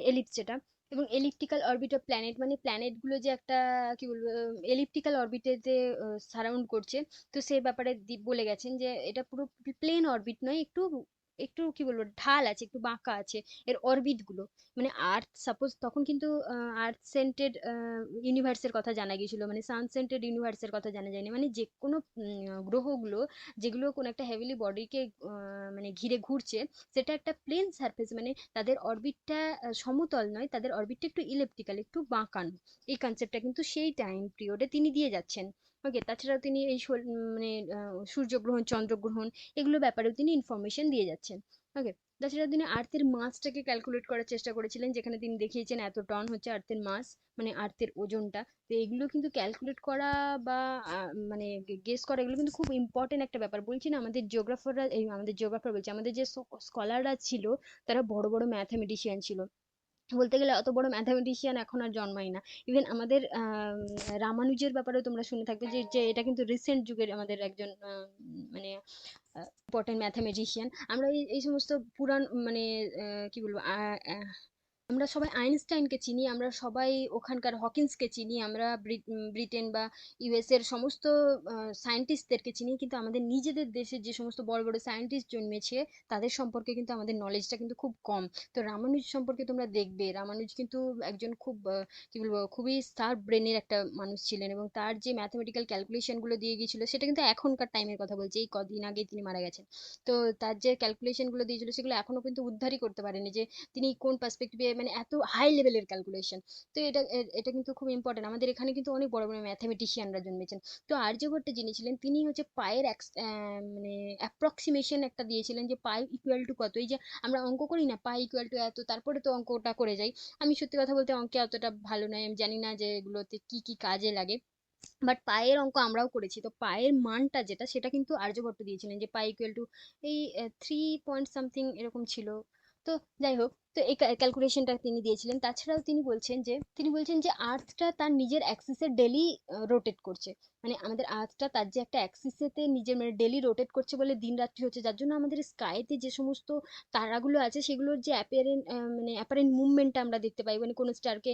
এলিপস যেটা, এবং এলিপ্টিক্যাল অরবিট অফ প্ল্যানেট, মানে প্ল্যানেট গুলো যে একটা কি বলবো এলিপ্টিক্যাল অরবিটে যে সারাউন্ড করছে, তো সেই ব্যাপারে বলে গেছেন যে এটা পুরো প্লেন অরবিট নয়, একটু একটু কি বলবো ঢাল আছে, একটু বাঁকা আছে এর অরবিট গুলো। মানে আর্থ সাপোজ তখন কিন্তু আর্থ সেন্টেড ইউনিভার্সের কথা জানা গিয়েছিল, মানে সান সেন্টেড ইউনিভার্সের কথা জানা যায়নি, মানে যে কোনো গ্রহগুলো যেগুলো কোনো একটা হেভিলি বডিকে মানে ঘিরে ঘুরছে, সেটা একটা প্লেন সারফেস, মানে তাদের অরবিটটা সমতল নয়, তাদের অরবিটটা একটু ইলেপ্টিক্যাল, একটু বাঁকানো। এই কনসেপ্টটা কিন্তু সেই টাইম পিরিয়ডে তিনি দিয়ে যাচ্ছেন। ওকে, তাছাড়াও তিনি এই মানে সূর্যগ্রহণ, চন্দ্রগ্রহণ, এগুলো ব্যাপারেও তিনি ইনফরমেশন দিয়ে যাচ্ছেন। ওকে, তাছাড়া তিনি আর্থের মাসটাকে ক্যালকুলেট করার চেষ্টা করেছিলেন, যেখানে তিনি দেখিয়েছেন এত টন হচ্ছে আর্থের মাস, মানে আর্থের ওজনটা। তো এগুলো কিন্তু ক্যালকুলেট করা বা মানে গেস করা, এগুলো কিন্তু খুব ইম্পর্টেন্ট একটা ব্যাপার। বলছি না, আমাদের জিওগ্রাফাররা, এই আমাদের জিওগ্রাফার বলছি, আমাদের যে স্কলাররা ছিল, তারা বড় বড় ম্যাথামেটিশিয়ান ছিল। বলতে গেলে অত বড় ম্যাথামেটিশিয়ান এখন আর জন্মায় না। ইভেন আমাদের রামানুজের ব্যাপারেও তোমরা শুনে থাকবে, যে যে এটা কিন্তু রিসেন্ট যুগের আমাদের একজন মানে ইম্পর্টেন্ট ম্যাথামেটিশিয়ান। আমরা এই এই সমস্ত পুরাণ, মানে কি বলবো, আমরা সবাই আইনস্টাইনকে চিনি, আমরা সবাই ওখানকার হকিন্সকে চিনি, আমরা ব্রিটেন বা ইউএস এর সমস্ত সায়েন্টিস্টদেরকে চিনি, কিন্তু আমাদের নিজেদের দেশে যে সমস্ত বড় বড় সায়েন্টিস্ট জন্মেছে, তাদের সম্পর্কে কিন্তু আমাদের নলেজটা কিন্তু খুব কম। তো রামানুজ সম্পর্কে তোমরা দেখবে, রামানুজ কিন্তু একজন খুব কি বলবো, খুবই শার্প ব্রেনের একটা মানুষ ছিলেন, এবং তার যে ম্যাথমেটিক্যাল ক্যালকুলেশন গুলো দিয়ে গিয়েছিল, সেটা কিন্তু এখনকার টাইমের কথা বলছি, এই কদিন আগে তিনি মারা গেছেন। তো তার যে ক্যালকুলেশন গুলো দিয়েছিল, সেগুলো এখনো কিন্তু উদ্ধারই করতে পারেনি, যে তিনি কোন পার্সপেক্টিভে, মানে এত হাই লেভেলের ক্যালকুলেশন। তো এটা এটা কিন্তু খুব ইম্পর্টেন্ট, আমাদের এখানে কিন্তু অনেক বড় বড় ম্যাথামেটিশিয়ানরা জন্মেছেন। তো আর্যভট্ট যিনি ছিলেন, তিনি হচ্ছে পায়ের মানে অ্যাপ্রক্সিমেশন একটা দিয়েছিলেন, যে পাই ইকুয়াল টু কত। এই যে আমরা অঙ্ক করি না, পাই ইকুয়াল টু এত, তারপরে তো অঙ্কটা করে যাই। আমি সত্যি কথা বলতে অঙ্কে অতটা ভালো নয়, আমি জানি না যে এগুলোতে কি কি কাজে লাগে। বাট পায়ের অঙ্ক আমরাও করেছি, তো পায়ের মানটা যেটা সেটা কিন্তু আর্যভট্ট দিয়েছিলেন, যে পাই ইকুয়াল টু এই 3 পয়েন্ট সামথিং এরকম ছিল। তো যাই হোক, তো এই ক্যালকুলেশনটা তিনি দিয়েছিলেন। তাছাড়াও তিনি বলছেন যে আর্থটা তার নিজের অ্যাক্সিসে ডেলি রোটেট করছে। মানে আমাদের আর্থটা তার যে একটা অ্যাক্সিসেতে নিজের মানে ডেলি রোটেট করছে বলে দিন রাত্রি হচ্ছে, যার জন্য আমাদের স্কাইতে যে সমস্ত তারাগুলো আছে সেগুলোর যে অ্যাপারেন্ট মুভমেন্টটা আমরা দেখতে পাই, মানে কোনো স্টারকে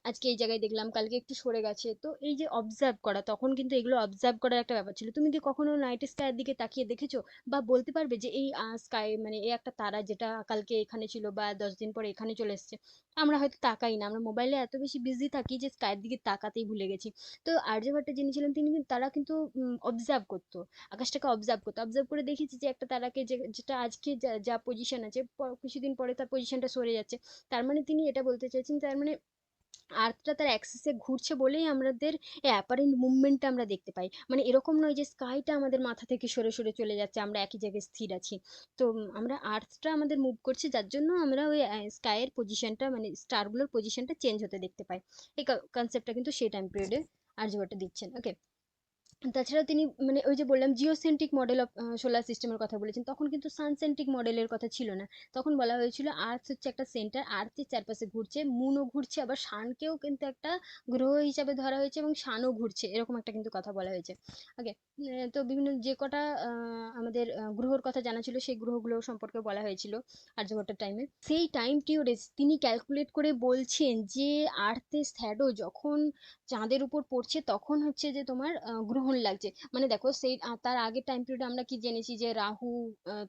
আজকে এই জায়গায় দেখলাম, কালকে একটু সরে গেছে, তো এই যে অবজার্ভ করা, তখন কিন্তু এগুলো অবজার্ভ করার একটা ব্যাপার ছিল। তুমি কি কখনো নাইট স্কাইয়ের দিকে তাকিয়ে দেখেছো, বা বলতে পারবে যে এই স্কাই মানে এই একটা তারা যেটা কালকে এখানে ছিল বা 10 দিন পরে এখানে চলে এসেছে? আমরা হয়তো তাকাই না, আমরা মোবাইলে এত বেশি বিজি থাকি যে স্কাইয়ের দিকে তাকাতেই ভুলে গেছি। তো আর্যভট্টের যিনি ছিলেন তারা কিন্তু অবজার্ভ করতো, আকাশটাকে অবজার্ভ করে দেখেছি যে একটা তারাকে যেটা আজকে যা যা পজিশন আছে, কিছুদিন পরে তার পজিশনটা সরে যাচ্ছে। তার মানে তিনি এটা বলতে চাইছেন, তার মানে আর্থটা তার অ্যাক্সিসে ঘুরছে বলেই আমাদের এই অ্যাপারেন্ট মুভমেন্টটা আমরা দেখতে পাই। মানে এরকম নয় যে স্কাইটা আমাদের মাথা থেকে সরে সরে চলে যাচ্ছে, আমরা একই জায়গায় স্থির আছি। তো আমরা আর্থটা আমাদের মুভ করছে, যার জন্য আমরা ওই স্কাইয়ের পজিশনটা মানে স্টারগুলোর পজিশনটা চেঞ্জ হতে দেখতে পাই। এই কনসেপ্টটা কিন্তু সেই টাইম পিরিয়ডে আর্যভট্ট দিচ্ছেন। ওকে। তাছাড়াও তিনি মানে ওই যে বললাম জিওসেন্ট্রিক মডেল অফ সোলার সিস্টেমের কথা বলেছেন, তখন কিন্তু সানসেন্ট্রিক মডেলের কথা ছিল না। তখন বলা হয়েছিল আর্থ হচ্ছে একটা সেন্টার, আর্থের চারপাশে ঘুরছে, মুনও ঘুরছে, আবার সানকেও কিন্তু একটা গ্রহ হিসাবে ধরা হয়েছে এবং সানও ঘুরছে, এরকম একটা কিন্তু কথা বলা হয়েছে। ওকে। তো বিভিন্ন যে কটা আমাদের গ্রহর কথা জানা ছিল সেই গ্রহগুলো সম্পর্কে বলা হয়েছিল আর্যভট্টের টাইমে। সেই টাইম পিরিয়ডে তিনি ক্যালকুলেট করে বলছেন যে আর্থের শ্যাডো যখন চাঁদের উপর পড়ছে তখন হচ্ছে যে তোমার গ্রহণ লাগছে। মানে দেখো সেই তার আগের টাইম পিরিয়ডে আমরা কি জেনেছি যে রাহু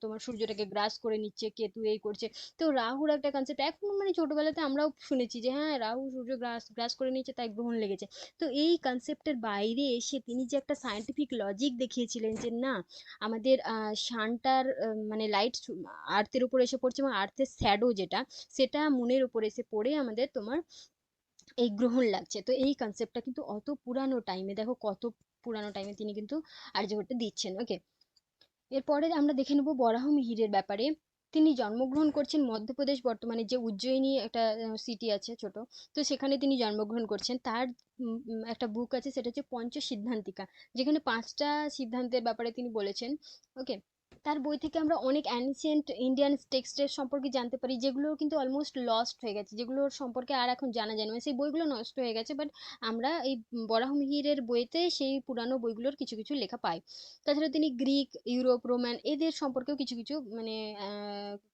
তোমার সূর্যটাকে গ্রাস করে নিচ্ছে, কেতু এই করছে। তো রাহুর একটা কনসেপ্ট এখন মানে ছোটবেলাতে আমরাও শুনেছি যে হ্যাঁ রাহু সূর্য গ্রাস গ্রাস করে নিচ্ছে তাই গ্রহণ লেগেছে। তো এই কনসেপ্টের বাইরে এসে তিনি যে একটা সায়েন্টিফিক লজিক দেখিয়েছিলেন যে না, আমাদের সানটার মানে লাইট আর্থের উপর এসে পড়ছে এবং আর্থের শ্যাডো যেটা সেটা মুনের উপর এসে পড়ে আমাদের তোমার এই গ্রহণ লাগছে। তো এই কনসেপ্টটা কিন্তু অত পুরানো টাইমে, দেখো কত পুরানো টাইমে তিনি কিন্তু আর্যভট্ট দিচ্ছেন। ওকে। এরপরে আমরা দেখে নেব বরাহ মিহিরের ব্যাপারে। তিনি জন্মগ্রহণ করছেন মধ্যপ্রদেশ, বর্তমানে যে উজ্জয়িনী একটা সিটি আছে ছোট, তো সেখানে তিনি জন্মগ্রহণ করছেন। তার একটা বুক আছে, সেটা হচ্ছে পঞ্চ সিদ্ধান্তিকা, যেখানে 5টা সিদ্ধান্তের ব্যাপারে তিনি বলেছেন। ওকে। তার বই থেকে আমরা অনেক অ্যানসিয়েন্ট ইন্ডিয়ান টেক্সটের সম্পর্কে জানতে পারি, যেগুলো কিন্তু অলমোস্ট লস্ট হয়ে গেছে, যেগুলোর সম্পর্কে আর এখন জানা যায় না, মানে সেই বইগুলো নষ্ট হয়ে গেছে, বাট আমরা এই বরাহমিহিরের বইতে সেই পুরানো বইগুলোর কিছু কিছু লেখা পাই। তাছাড়া তিনি গ্রিক, ইউরোপ, রোমান এদের সম্পর্কেও কিছু কিছু মানে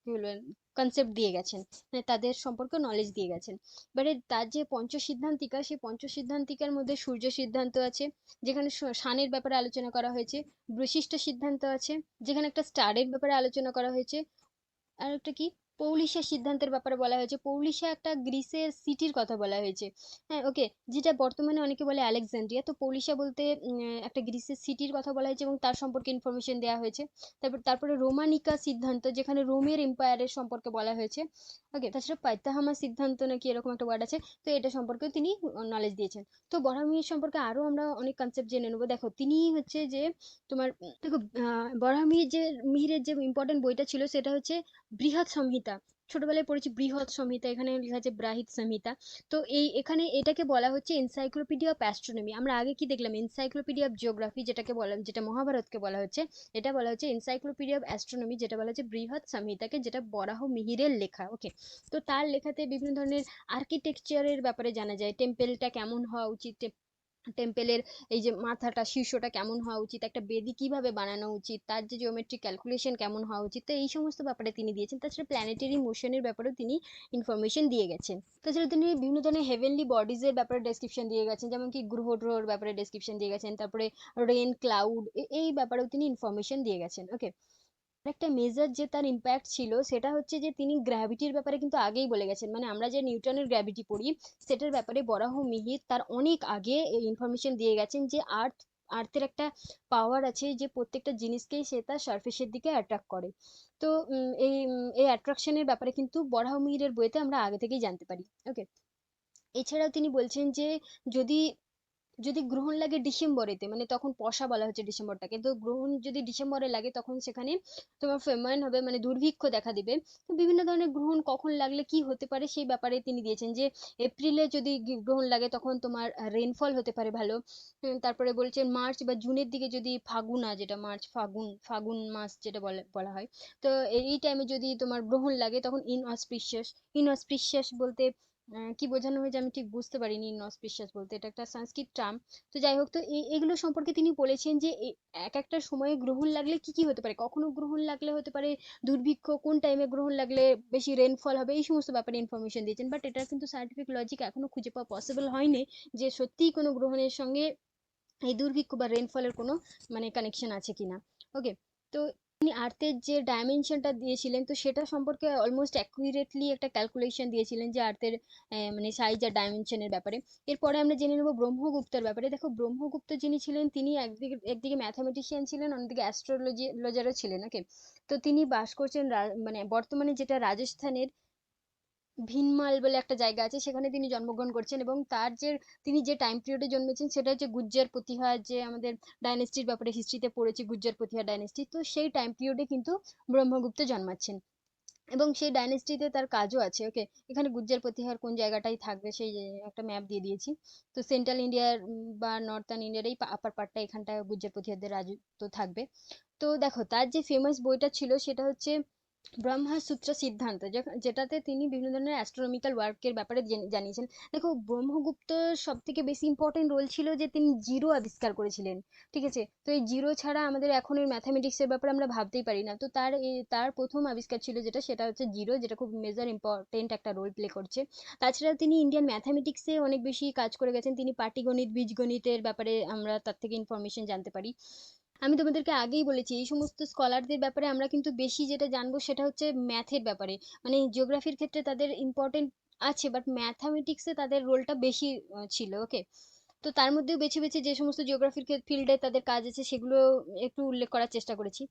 কি বলবেন কনসেপ্ট দিয়ে গেছেন, মানে তাদের সম্পর্কে নলেজ দিয়ে গেছেন। এবারে তার যে পঞ্চসিদ্ধান্তিকা, সেই পঞ্চসিদ্ধান্তিকার মধ্যে সূর্য সিদ্ধান্ত আছে, যেখানে সানের ব্যাপারে আলোচনা করা হয়েছে। বৈশিষ্ট্য সিদ্ধান্ত আছে, যেখানে একটা স্টারের ব্যাপারে আলোচনা করা হয়েছে। আর একটা কি পৌলিশা সিদ্ধান্তের ব্যাপারে বলা হয়েছে, পৌলিশা একটা গ্রিসের সিটির কথা বলা হয়েছে। হ্যাঁ, ওকে। যেটা বর্তমানে অনেকে বলে আলেকজান্দ্রিয়া, তো পৌলিশা বলতে একটা গ্রিসের সিটির কথা বলা হয়েছে এবং তার সম্পর্কে ইনফরমেশন দেওয়া হয়েছে। তারপরে রোমানিকা সিদ্ধান্ত, যেখানে রোমের এম্পায়ারের সম্পর্কে বলা হয়েছে। ওকে। তাছাড়া পাইতাহামা সিদ্ধান্ত নাকি এরকম একটা ওয়ার্ড আছে, তো এটা সম্পর্কেও তিনি নলেজ দিয়েছেন। তো বরাহমিহির সম্পর্কে আরো আমরা অনেক কনসেপ্ট জেনে নেবো। দেখো তিনি হচ্ছে যে তোমার দেখো বরাহমিহির যে মিহিরের যে ইম্পর্টেন্ট বইটা ছিল সেটা হচ্ছে বৃহৎ সংহিতা। ছোটবেলায় পড়েছি বৃহৎ সংহিতা, এখানে লেখা আছে ব্রাহিত সংহিতা। তো এখানে এটাকে বলা হচ্ছে এনসাইক্লোপিডিয়া অফ অ্যাস্ট্রোনমি। আমরা আগে কি দেখলাম, এনসাইক্লোপিডিয়া অফ জিওগ্রাফি যেটাকে বলা, যেটা মহাভারতকে বলা হচ্ছে, এটা বলা হচ্ছে এনসাইক্লোপিডিয়া অফ অ্যাস্ট্রোনমি, যেটা বলা হচ্ছে বৃহৎ সংহিতাকে, যেটা বরাহ মিহিরের লেখা। ওকে। তো তার লেখাতে বিভিন্ন ধরনের আর্কিটেকচারের ব্যাপারে জানা যায়, টেম্পেলটা কেমন হওয়া উচিত, টেম্পেলের এই যে মাথাটা শীর্ষটা কেমন হওয়া উচিত, একটা বেদি কিভাবে বানানো উচিত, তার যে জিওমেট্রিক ক্যালকুলেশন কেমন হওয়া উচিত, তো এই সমস্ত ব্যাপারে তিনি দিয়েছেন। তাছাড়া প্ল্যানেটারি মোশনের ব্যাপারেও তিনি ইনফরমেশন দিয়ে গেছেন। তাছাড়া তিনি বিভিন্ন ধরনের হেভেনলি বডিজের ব্যাপারে ডেসক্রিপশন দিয়ে গেছেন, যেমন কি গ্রহ ট্রহর ব্যাপারে ডেসক্রিপশন দিয়ে গেছেন, তারপরে রেন ক্লাউড এই ব্যাপারেও তিনি ইনফরমেশন দিয়ে গেছেন। ওকে। একটা মেজর যে তার ইম্প্যাক্ট ছিল সেটা হচ্ছে যে তিনি গ্র্যাভিটির ব্যাপারে কিন্তু আগেই বলে গেছেন, মানে আমরা যে নিউটনের গ্র্যাভিটি পড়ি সেটার ব্যাপারে বরাহ মিহির তার অনেক আগে ইনফরমেশন দিয়ে গেছেন, যে আর্থের একটা পাওয়ার আছে যে প্রত্যেকটা জিনিসকেই সে তার সারফেসের দিকে অ্যাট্রাক্ট করে। তো এই অ্যাট্রাকশনের ব্যাপারে কিন্তু বরাহ মিহিরের বইতে আমরা আগে থেকেই জানতে পারি। ওকে। এছাড়াও তিনি বলছেন যে যদি যদি গ্রহণ লাগে ডিসেম্বরেতে, মানে তখন পশা বলা হচ্ছে ডিসেম্বরটাকে, তো গ্রহণ যদি ডিসেম্বরে লাগে তখন সেখানে তোমার ফেমাইন হবে, মানে দুর্ভিক্ষ দেখা দিবে। তো বিভিন্ন ধরনের গ্রহণ কখন লাগলে কি হতে পারে সেই ব্যাপারে তিনি দিয়েছেন যে এপ্রিলে যদি গ্রহণ লাগে তখন তোমার রেনফল হতে পারে ভালো। তারপরে বলছেন মার্চ বা জুনের দিকে যদি ফাগুনা, যেটা মার্চ ফাগুন, ফাগুন মাস যেটা বলা হয়, তো এই টাইমে যদি তোমার গ্রহণ লাগে তখন ইনঅসপিশিয়াস। ইনঅসপিশিয়াস বলতে কি বোঝানো হয়েছে আমি ঠিক বুঝতে পারিনি। ইনঅসপিশিয়াস বলতে এটা একটা সংস্কৃত টার্ম। তো যাই হোক, তো এগুলো সম্পর্কে তিনি বলেছেন যে এক একটা সময়ে গ্রহণ লাগলে কি কি হতে পারে, কখনো গ্রহণ লাগলে হতে পারে দুর্ভিক্ষ, কোন টাইমে গ্রহণ লাগলে বেশি রেনফল হবে, এই সমস্ত ব্যাপারে ইনফরমেশন দিয়েছেন। বাট এটার কিন্তু সায়েন্টিফিক লজিক এখনো খুঁজে পাওয়া পসিবল হয়নি যে সত্যিই কোনো গ্রহণের সঙ্গে এই দুর্ভিক্ষ বা রেনফলের কোনো মানে কানেকশন আছে কিনা। ওকে, তো তিনি আর্থের যে ডাইমেনশনটা দিয়েছিলেন তো সেটা সম্পর্কে অলমোস্ট অ্যাকুরেটলি একটা ক্যালকুলেশন দিয়েছিলেন যে আর্থের মানে সাইজ আর ডাইমেনশনের ব্যাপারে। এরপরে আমরা জেনে নেব ব্রহ্মগুপ্তের ব্যাপারে। দেখো, ব্রহ্মগুপ্ত যিনি ছিলেন তিনি একদিকে একদিকে ম্যাথামেটিশিয়ান ছিলেন, অন্যদিকে অ্যাস্ট্রোলজারও ছিলেন। ওকে, তো তিনি বাস করছেন মানে বর্তমানে যেটা রাজস্থানের ভিনমাল বলে একটা জায়গা আছে, সেখানে তিনি জন্মগ্রহণ করছেন। এবং তার যে তিনি যে টাইম পিরিয়ডে জন্মেছেন সেটা হচ্ছে গুজ্জার প্রতিহার, যে আমাদের ডাইনেস্টির ব্যাপারে হিস্ট্রিতে পড়েছি গুজ্জার প্রতিহার ডাইনেস্টি, তো সেই টাইম পিরিয়ডে কিন্তু ব্রহ্মগুপ্ত জন্মাচ্ছেন। এবং সেই ডাইনেস্টিতে তার কাজও আছে। ওকে, এখানে গুজ্জার প্রতিহার কোন জায়গাটাই থাকবে সেই যে একটা ম্যাপ দিয়ে দিয়েছি। তো সেন্ট্রাল ইন্ডিয়ার বা নর্থার্ন ইন্ডিয়ার এই আপার পার্টটা, এখানটায় গুজ্জার প্রতিহারদের রাজত্ব থাকবে। তো দেখো, তার যে ফেমাস বইটা ছিল সেটা হচ্ছে ব্রহ্মসূত্র সিদ্ধান্ত, যেটাতে তিনি বিভিন্ন ধরনের অ্যাস্ট্রোনমিক্যাল ওয়ার্কের ব্যাপারে জানিয়েছেন। দেখো, ব্রহ্মগুপ্ত সব থেকে বেশি ইম্পর্টেন্ট রোল ছিল যে তিনি জিরো আবিষ্কার করেছিলেন। ঠিক আছে, তো এই জিরো ছাড়া আমাদের এখন এর ম্যাথামেটিক্সের ব্যাপারে আমরা ভাবতেই পারি না। তো তার প্রথম আবিষ্কার ছিল যেটা, সেটা হচ্ছে জিরো, যেটা খুব মেজর ইম্পর্টেন্ট একটা রোল প্লে করছে। তাছাড়া তিনি ইন্ডিয়ান ম্যাথামেটিক্সে অনেক বেশি কাজ করে গেছেন। তিনি পাটিগণিত, বীজগণিতের ব্যাপারে আমরা তার থেকে ইনফরমেশন জানতে পারি। আমি তোমাদেরকে আগেই বলেছি এই সমস্ত স্কলারদের ব্যাপারে আমরা কিন্তু বেশি যেটা জানবো সেটা হচ্ছে ম্যাথের ব্যাপারে। মানে জিওগ্রাফির ক্ষেত্রে তাদের ইম্পর্টেন্ট আছে, বাট ম্যাথামেটিক্সে তাদের রোলটা বেশি ছিল। ওকে, তো তার মধ্যেও বেছে বেছে যে সমস্ত জিওগ্রাফির ফিল্ডে তাদের কাজ আছে সেগুলো একটু উল্লেখ করার চেষ্টা করেছি।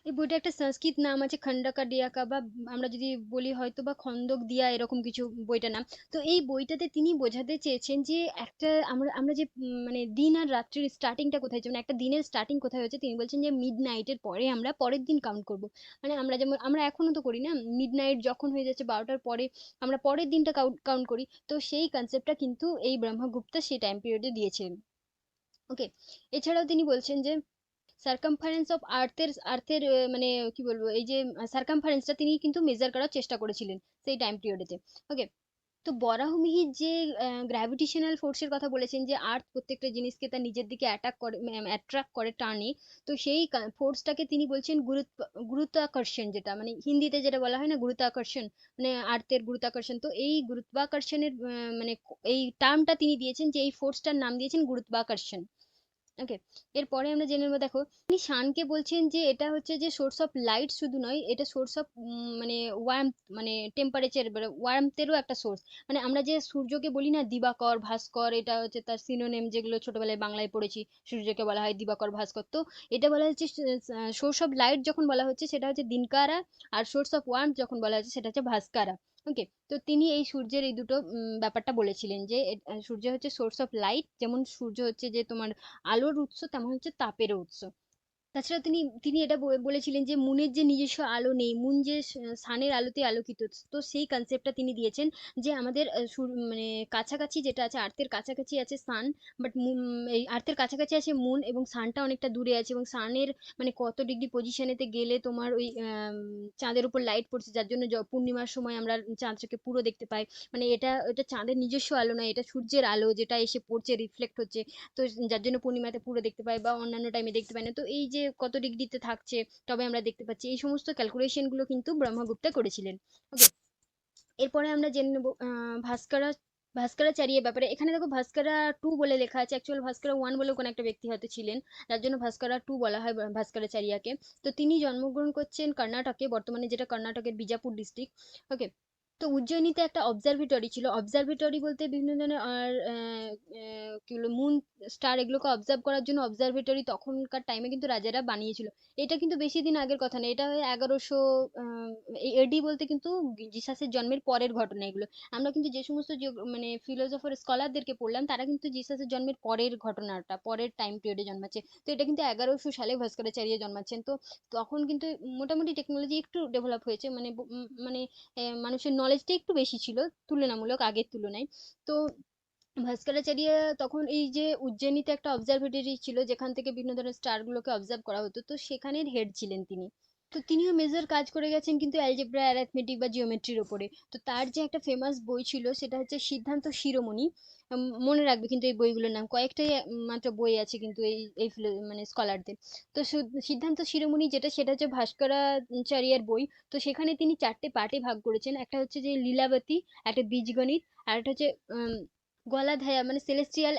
এই বইটা একটা সংস্কৃত নাম আছে, খন্ডকা ডিয়াকা, বা আমরা যদি বলি হয়তো বা খন্দক দিয়া, এরকম কিছু বইটার নাম। তো এই বইটাতে তিনি বোঝাতে চেয়েছেন যে একটা আমরা আমরা যে মানে দিন আর রাত্রির স্টার্টিংটা কোথায় হচ্ছে, মানে একটা দিনের স্টার্টিং কোথায় হচ্ছে, তিনি বলছেন যে মিড নাইটের পরে আমরা পরের দিন কাউন্ট করব। মানে আমরা যেমন আমরা এখনো তো করি না, মিড নাইট যখন হয়ে যাচ্ছে 12টার পরে আমরা পরের দিনটা কাউন্ট করি। তো সেই কনসেপ্টটা কিন্তু এই ব্রহ্মগুপ্ত সেই টাইম পিরিয়ডে দিয়েছিলেন। ওকে, এছাড়াও তিনি বলছেন যে সার্কামফারেন্স অফ আর্থের মানে কি বলবো, এই যে সার্কামফারেন্সটা তিনি কিন্তু মেজার করার চেষ্টা করেছিলেন সেই টাইম পিরিয়ডেতে। ওকে, তো বরাহমিহির যে গ্র্যাভিটেশনাল ফোর্সের কথা বলেছেন, যে আর্থ প্রত্যেকটা জিনিসকে তার নিজের দিকে অ্যাটাক করে, অ্যাট্রাক্ট করে, টানে। তো সেই ফোর্সটাকে তিনি বলছেন গুরুত্বাকর্ষণ, যেটা মানে হিন্দিতে যেটা বলা হয় না গুরুত্বাকর্ষণ, মানে আর্থের গুরুত্বাকর্ষণ। তো এই গুরুত্বাকর্ষণের মানে এই টার্মটা তিনি দিয়েছেন, যে এই ফোর্সটার নাম দিয়েছেন গুরুত্বাকর্ষণ। ওকে, এরপরে আমরা জেনে নেবো। দেখো, তিনি শানকে বলছেন যে এটা হচ্ছে যে সোর্স অফ লাইট শুধু নয়, এটা সোর্স অফ মানে ওয়ার্ম, মানে টেম্পারেচার, ওয়ার্মথেরও একটা সোর্স। মানে আমরা যে সূর্যকে বলি না দিবাকর ভাস্কর, এটা হচ্ছে তার সিনোনিম, যেগুলো ছোটবেলায় বাংলায় পড়েছি। সূর্যকে বলা হয় দিবাকর ভাস্কর। তো এটা বলা হচ্ছে সোর্স অফ লাইট যখন বলা হচ্ছে সেটা হচ্ছে দিনকারা, আর সোর্স অফ ওয়ার্ম যখন বলা হচ্ছে সেটা হচ্ছে ভাস্কারা। ওকে, তো তিনি এই সূর্যের এই দুটো ব্যাপারটা বলেছিলেন যে সূর্য হচ্ছে সোর্স অফ লাইট, যেমন সূর্য হচ্ছে যে তোমার আলোর উৎস, তেমন হচ্ছে তাপেরও উৎস। তাছাড়া তিনি তিনি এটা বলেছিলেন যে মুনের যে নিজস্ব আলো নেই, মুন যে সানের আলোতে আলোকিত। তো সেই কনসেপ্টটা তিনি দিয়েছেন যে আমাদের মানে কাছাকাছি যেটা আছে, আর্থের কাছাকাছি আছে সান, বাট এই আর্থের কাছাকাছি আছে মুন, এবং সানটা অনেকটা দূরে আছে। এবং সানের মানে কত ডিগ্রি পজিশনেতে গেলে তোমার ওই চাঁদের উপর লাইট পড়ছে, যার জন্য পূর্ণিমার সময় আমরা চাঁদটাকে পুরো দেখতে পাই। মানে এটা এটা চাঁদের নিজস্ব আলো নয়, এটা সূর্যের আলো যেটা এসে পড়ছে, রিফ্লেক্ট হচ্ছে। তো যার জন্য পূর্ণিমাতে পুরো দেখতে পাই, বা অন্যান্য টাইমে দেখতে পাই না। তো এই যে কত ডিগ্রিতে থাকছে তবে আমরা দেখতে পাচ্ছি, এই সমস্ত ক্যালকুলেশন গুলো কিন্তু ব্রহ্মগুপ্ত করেছিলেন। ওকে, এরপরে আমরা জেনে নেবো ভাস্করাচার্যের ব্যাপারে। এখানে দেখো ভাস্করা টু বলে লেখা আছে, অ্যাকচুয়াল ভাস্করা ওয়ান বলেও কোনো একটা ব্যক্তি হয়তো ছিলেন, যার জন্য ভাস্করা টু বলা হয় ভাস্করাচার্যকে। তো তিনি জন্মগ্রহণ করছেন কর্ণাটকে, বর্তমানে যেটা কর্ণাটকের বিজাপুর ডিস্ট্রিক্ট। ওকে, তো উজ্জয়িনীতে একটা অবজারভেটরি ছিল। অবজারভেটরি বলতে বিভিন্ন ধরনের কি বলবো মুন স্টার এগুলোকে অবজার্ভ করার জন্য অবজারভেটরি তখনকার টাইমে কিন্তু রাজারা বানিয়েছিল। এটা কিন্তু বেশি দিন আগের কথা না, এটা হয় 1100 এডি বলতে কিন্তু জিসাসের জন্মের পরের ঘটনা এগুলো। আমরা কিন্তু যে সমস্ত মানে ফিলোসফার স্কলারদেরকে পড়লাম তারা কিন্তু জিসাসের জন্মের পরের ঘটনাটা পরের টাইম পিরিয়ডে জন্মাচ্ছে। তো এটা কিন্তু 1100 সালে ভাস্করাচার্য জন্মাচ্ছেন। তো তখন কিন্তু মোটামুটি টেকনোলজি একটু ডেভেলপ হয়েছে, মানে মানে মানুষের নলেজটা একটু বেশি ছিল তুলনামূলক আগের তুলনায়। তো ভাস্করাচার্য তখন এই যে উজ্জয়িনীতে একটা অবজারভেটরি ছিল যেখান থেকে বিভিন্ন ধরনের স্টার গুলোকে অবজার্ভ করা হতো, তো সেখানের হেড ছিলেন তিনি। তো তিনিও মেজর কাজ করে গেছেন কিন্তু অ্যালজেব্রা, অ্যারিথমেটিক বা জিওমেট্রির ওপরে। তো তার যে একটা ফেমাস বই ছিল সেটা হচ্ছে সিদ্ধান্ত শিরোমণি। মনে রাখবে কিন্তু এই বইগুলোর নাম, কয়েকটাই মাত্র বই আছে কিন্তু এই এই মানে স্কলারদের। তো সিদ্ধান্ত শিরোমণি যেটা, সেটা হচ্ছে ভাস্করাচার্যের বই। তো সেখানে তিনি চারটে পার্টে ভাগ করেছেন। একটা হচ্ছে যে লীলাবতী, একটা বীজগণিত, আর একটা হচ্ছে গলাধায়া মানে সেলেস্টিয়াল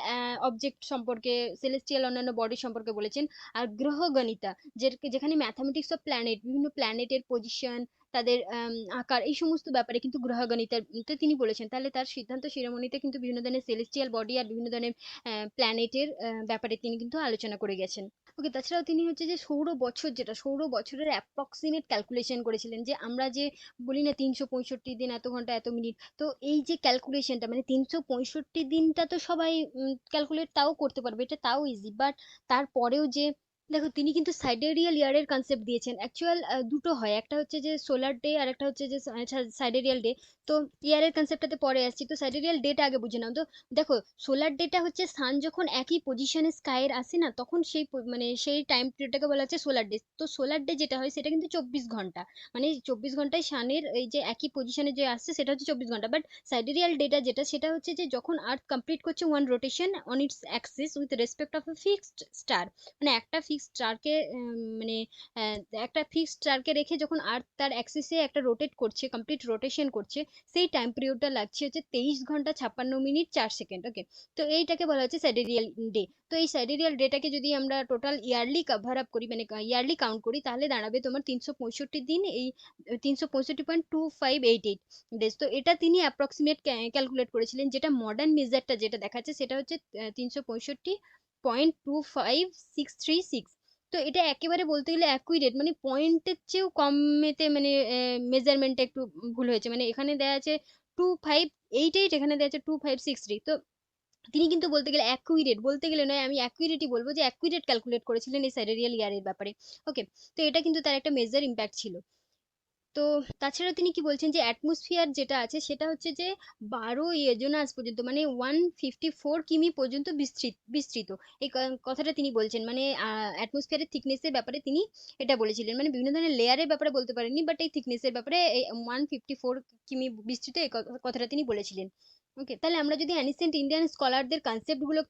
অবজেক্ট সম্পর্কে, সেলেস্টিয়াল অন্যান্য বডি সম্পর্কে বলেছেন। আর গ্রহগণিতা, যেখানে ম্যাথামেটিক্স অফ প্ল্যানেট, বিভিন্ন প্ল্যানেটের পজিশন, তাদের আকার, এই সমস্ত ব্যাপারে কিন্তু গ্রহগণিতের তিনি বলেছেন। তাহলে তার সিদ্ধান্ত শিরোমণিতে কিন্তু বিভিন্ন ধরনের সেলেস্টিয়াল বডি আর বিভিন্ন ধরনের প্ল্যানেটের ব্যাপারে তিনি কিন্তু আলোচনা করে গেছেন। ওকে, তাছাড়াও তিনি হচ্ছে যে সৌর বছর, যেটা সৌর বছরের অ্যাপ্রক্সিমেট ক্যালকুলেশন করেছিলেন। যে আমরা যে বলি না 365 দিন, এত ঘন্টা এত মিনিট, তো এই যে ক্যালকুলেশনটা মানে 365 দিনটা তো সবাই ক্যালকুলেট তাও করতে পারবে, এটা তাও ইজি, বাট তারপরেও যে দেখো তিনি কিন্তু সাইডেরিয়াল ইয়ারের কনসেপ্ট দিয়েছেন। অ্যাকচুয়াল দুটো হয়, একটা হচ্ছে যে সোলার ডে আর একটা হচ্ছে যে সাইডেরিয়াল ডে। তো ইয়ারের কনসেপ্টটাতে পরে আসছি, তো সাইডেরিয়াল ডেটা আগে বুঝে নাও তো। দেখো, সোলার ডেটা হচ্ছে সান যখন একই পজিশনে স্কাইয়ের আসে না, তখন সেই মানে সেই টাইম পিরিয়ডটাকে বলা হচ্ছে সোলার ডে। তো সোলার ডে যেটা হয় সেটা কিন্তু 24 ঘন্টা, মানে 24 ঘন্টায় সানের এই যে একই পজিশনে যে আসছে সেটা হচ্ছে 24 ঘন্টা। বাট সাইডেরিয়াল ডেটা যেটা, সেটা হচ্ছে যে যখন আর্থ কমপ্লিট করছে one rotation on it's Axis with respect of A fixed star, মানে একটা ফিক্সড স্টারকে মানে আহ, একটা ফিক্সড স্টারকে রেখে যখন আর্থ তার অ্যাক্সিসে একটা রোটেট করছে, কমপ্লিট রোটেশন করছে, সেই টাইম পিরিয়ডটা লাগছে হচ্ছে 23 ঘন্টা 56 মিনিট 4 সেকেন্ড। ওকে, তো এইটাকে বলা হচ্ছে সাইডেরিয়াল ডে। তো এই সাইডেরিয়াল ডেটাকে যদি আমরা টোটাল ইয়ারলি কভার আপ করি, মানে ইয়ারলি কাউন্ট করি, তাহলে দাঁড়াবে তোমার 365 দিন, এই 365.2588 ডেজ। তো এটা তিনি অ্যাপ্রক্সিমেট ক্যালকুলেট করেছিলেন। যেটা মডার্ন মেজারটা যেটা দেখাচ্ছে সেটা হচ্ছে 365.25636। তো এটা একেবারে বলতে গেলে অ্যাকুরেট, মানে পয়েন্টের চেয়েও কমেতে মানে মেজারমেন্টটা একটু ভুল হয়েছে, মানে এখানে দেওয়া আছে 2588, এখানে দেওয়া আছে 2563। তো তিনি কিন্তু বলতে গেলে অ্যাকুরেট, বলতে গেলে নয়, আমি অ্যাকুরেটই বলবো, যে অ্যাকুরেট ক্যালকুলেট করেছিলেন এই সাইডেরিয়াল ইয়ারের ব্যাপারে। ওকে, তো এটা কিন্তু তার একটা মেজর ইম্প্যাক্ট ছিল। তো তাছাড়া তিনি কি বলছেন, যে অ্যাটমসফিয়ার যেটা আছে সেটা হচ্ছে যে 12 যোনাস পর্যন্ত, মানে 154 কিমি পর্যন্ত বিস্তৃত। এই কথাটা তিনি বলছেন, মানে অ্যাটমসফিয়ারের থিকনেসের ব্যাপারে তিনি এটা বলেছিলেন। মানে বিভিন্ন ধরনের লেয়ারের ব্যাপারে বলতে পারেননি, বাট এই থিকনেসের ব্যাপারে এই 154 কিমি বিস্তৃত এই কথাটা তিনি বলেছিলেন। ওকে, তাহলে আমরা যদি অ্যানিসেন্ট ইন্ডিয়ান স্কলারদের কনসেপ্ট গুলো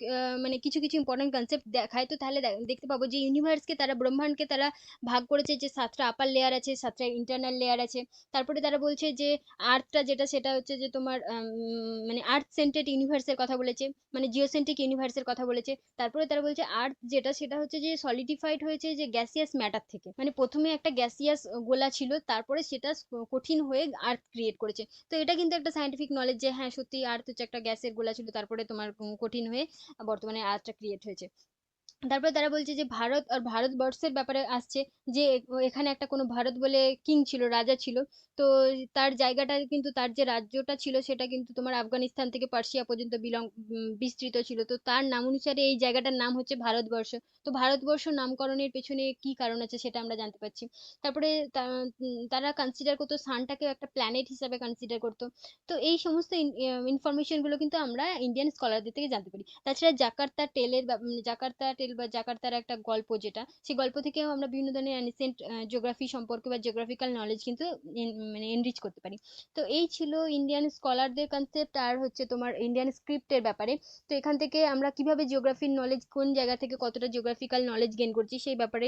মানে কিছু কিছু ইম্পর্টেন্ট কনসেপ্ট দেখায়, তো তাহলে দেখতে পাবো যে ইউনিভার্সকে তারা, ব্রহ্মাণ্ডকে তারা ভাগ করেছে যে 7টা আপার লেয়ার আছে, 7টা ইন্টারনাল লেয়ার আছে। তারপরে তারা বলছে যে আর্থটা যেটা, সেটা হচ্ছে যে তোমার মানে আর্থ সেন্ট্রেড ইউনিভার্সের কথা বলেছে, মানে জিওসেন্ট্রিক ইউনিভার্সের কথা বলেছে। তারপরে তারা বলছে আর্থ যেটা, সেটা হচ্ছে যে সলিডিফাইড হয়েছে যে গ্যাসিয়াস ম্যাটার থেকে, মানে প্রথমে একটা গ্যাসিয়াস গোলা ছিল, তারপরে সেটা কঠিন হয়ে আর্থ ক্রিয়েট করেছে। তো এটা কিন্তু একটা সায়েন্টিফিক নলেজ যে হ্যাঁ সত্যি আর্থ হচ্ছে একটা গ্যাসের গোলা ছিল, তারপরে তোমার কঠিন হয়ে বর্তমানে আর্থটা ক্রিয়েট হয়েছে। তারপরে তারা বলছে যে ভারত আর ভারতবর্ষের ব্যাপারে আসছে, যে এখানে একটা কোনো ভারত বলে কিং ছিল, রাজা ছিল। তো তার জায়গাটা কিন্তু, তার যে রাজ্যটা ছিল সেটা কিন্তু তোমার আফগানিস্তান থেকে পার্সিয়া পর্যন্ত বিস্তৃত ছিল। তো তার নাম অনুসারে এই জায়গাটার নাম হচ্ছে ভারতবর্ষ। তো ভারতবর্ষ নামকরণের পেছনে কি কারণ আছে সেটা আমরা জানতে পারছি। তারপরে তারা কনসিডার করতো সানটাকে একটা প্ল্যানেট হিসাবে কনসিডার করতো। তো এই সমস্ত ইনফরমেশন গুলো কিন্তু আমরা ইন্ডিয়ান স্কলারদের থেকে জানতে পারি। তাছাড়া জাকার্তা টেল বা জাকার্তার একটা গল্প যেটা, সেই গল্প থেকেও আমরা বিভিন্ন ধরনের অ্যানিসেন্ট জিওগ্রাফি সম্পর্কে বা জিওগ্রাফিক্যাল নলেজ কিন্তু মানে এনরিচ করতে পারি। তো এই ছিল ইন্ডিয়ান স্কলারদের কনসেপ্ট আর হচ্ছে তোমার ইন্ডিয়ান স্ক্রিপ্টের ব্যাপারে। তো এখান থেকে আমরা কিভাবে জিওগ্রাফির নলেজ, কোন জায়গা থেকে কতটা জিওগ্রাফিক্যাল নলেজ গেইন করছি সেই ব্যাপারে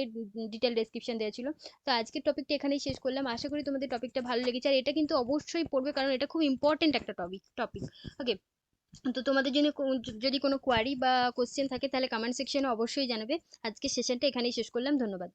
ডিটেল ডেসক্রিপশন দেওয়া ছিল। তো আজকের টপিকটা এখানেই শেষ করলাম, আশা করি তোমাদের টপিকটা ভালো লেগেছে। আর এটা কিন্তু অবশ্যই পড়বে, কারণ এটা খুব ইম্পর্টেন্ট একটা টপিক। ওকে, তো তোমাদের জন্য যদি কোনো কোয়ারি বা কোশ্চেন থাকে তাহলে কমেন্ট সেকশনে অবশ্যই জানাবে। আজকে সেশনটা এখানেই শেষ করলাম, ধন্যবাদ।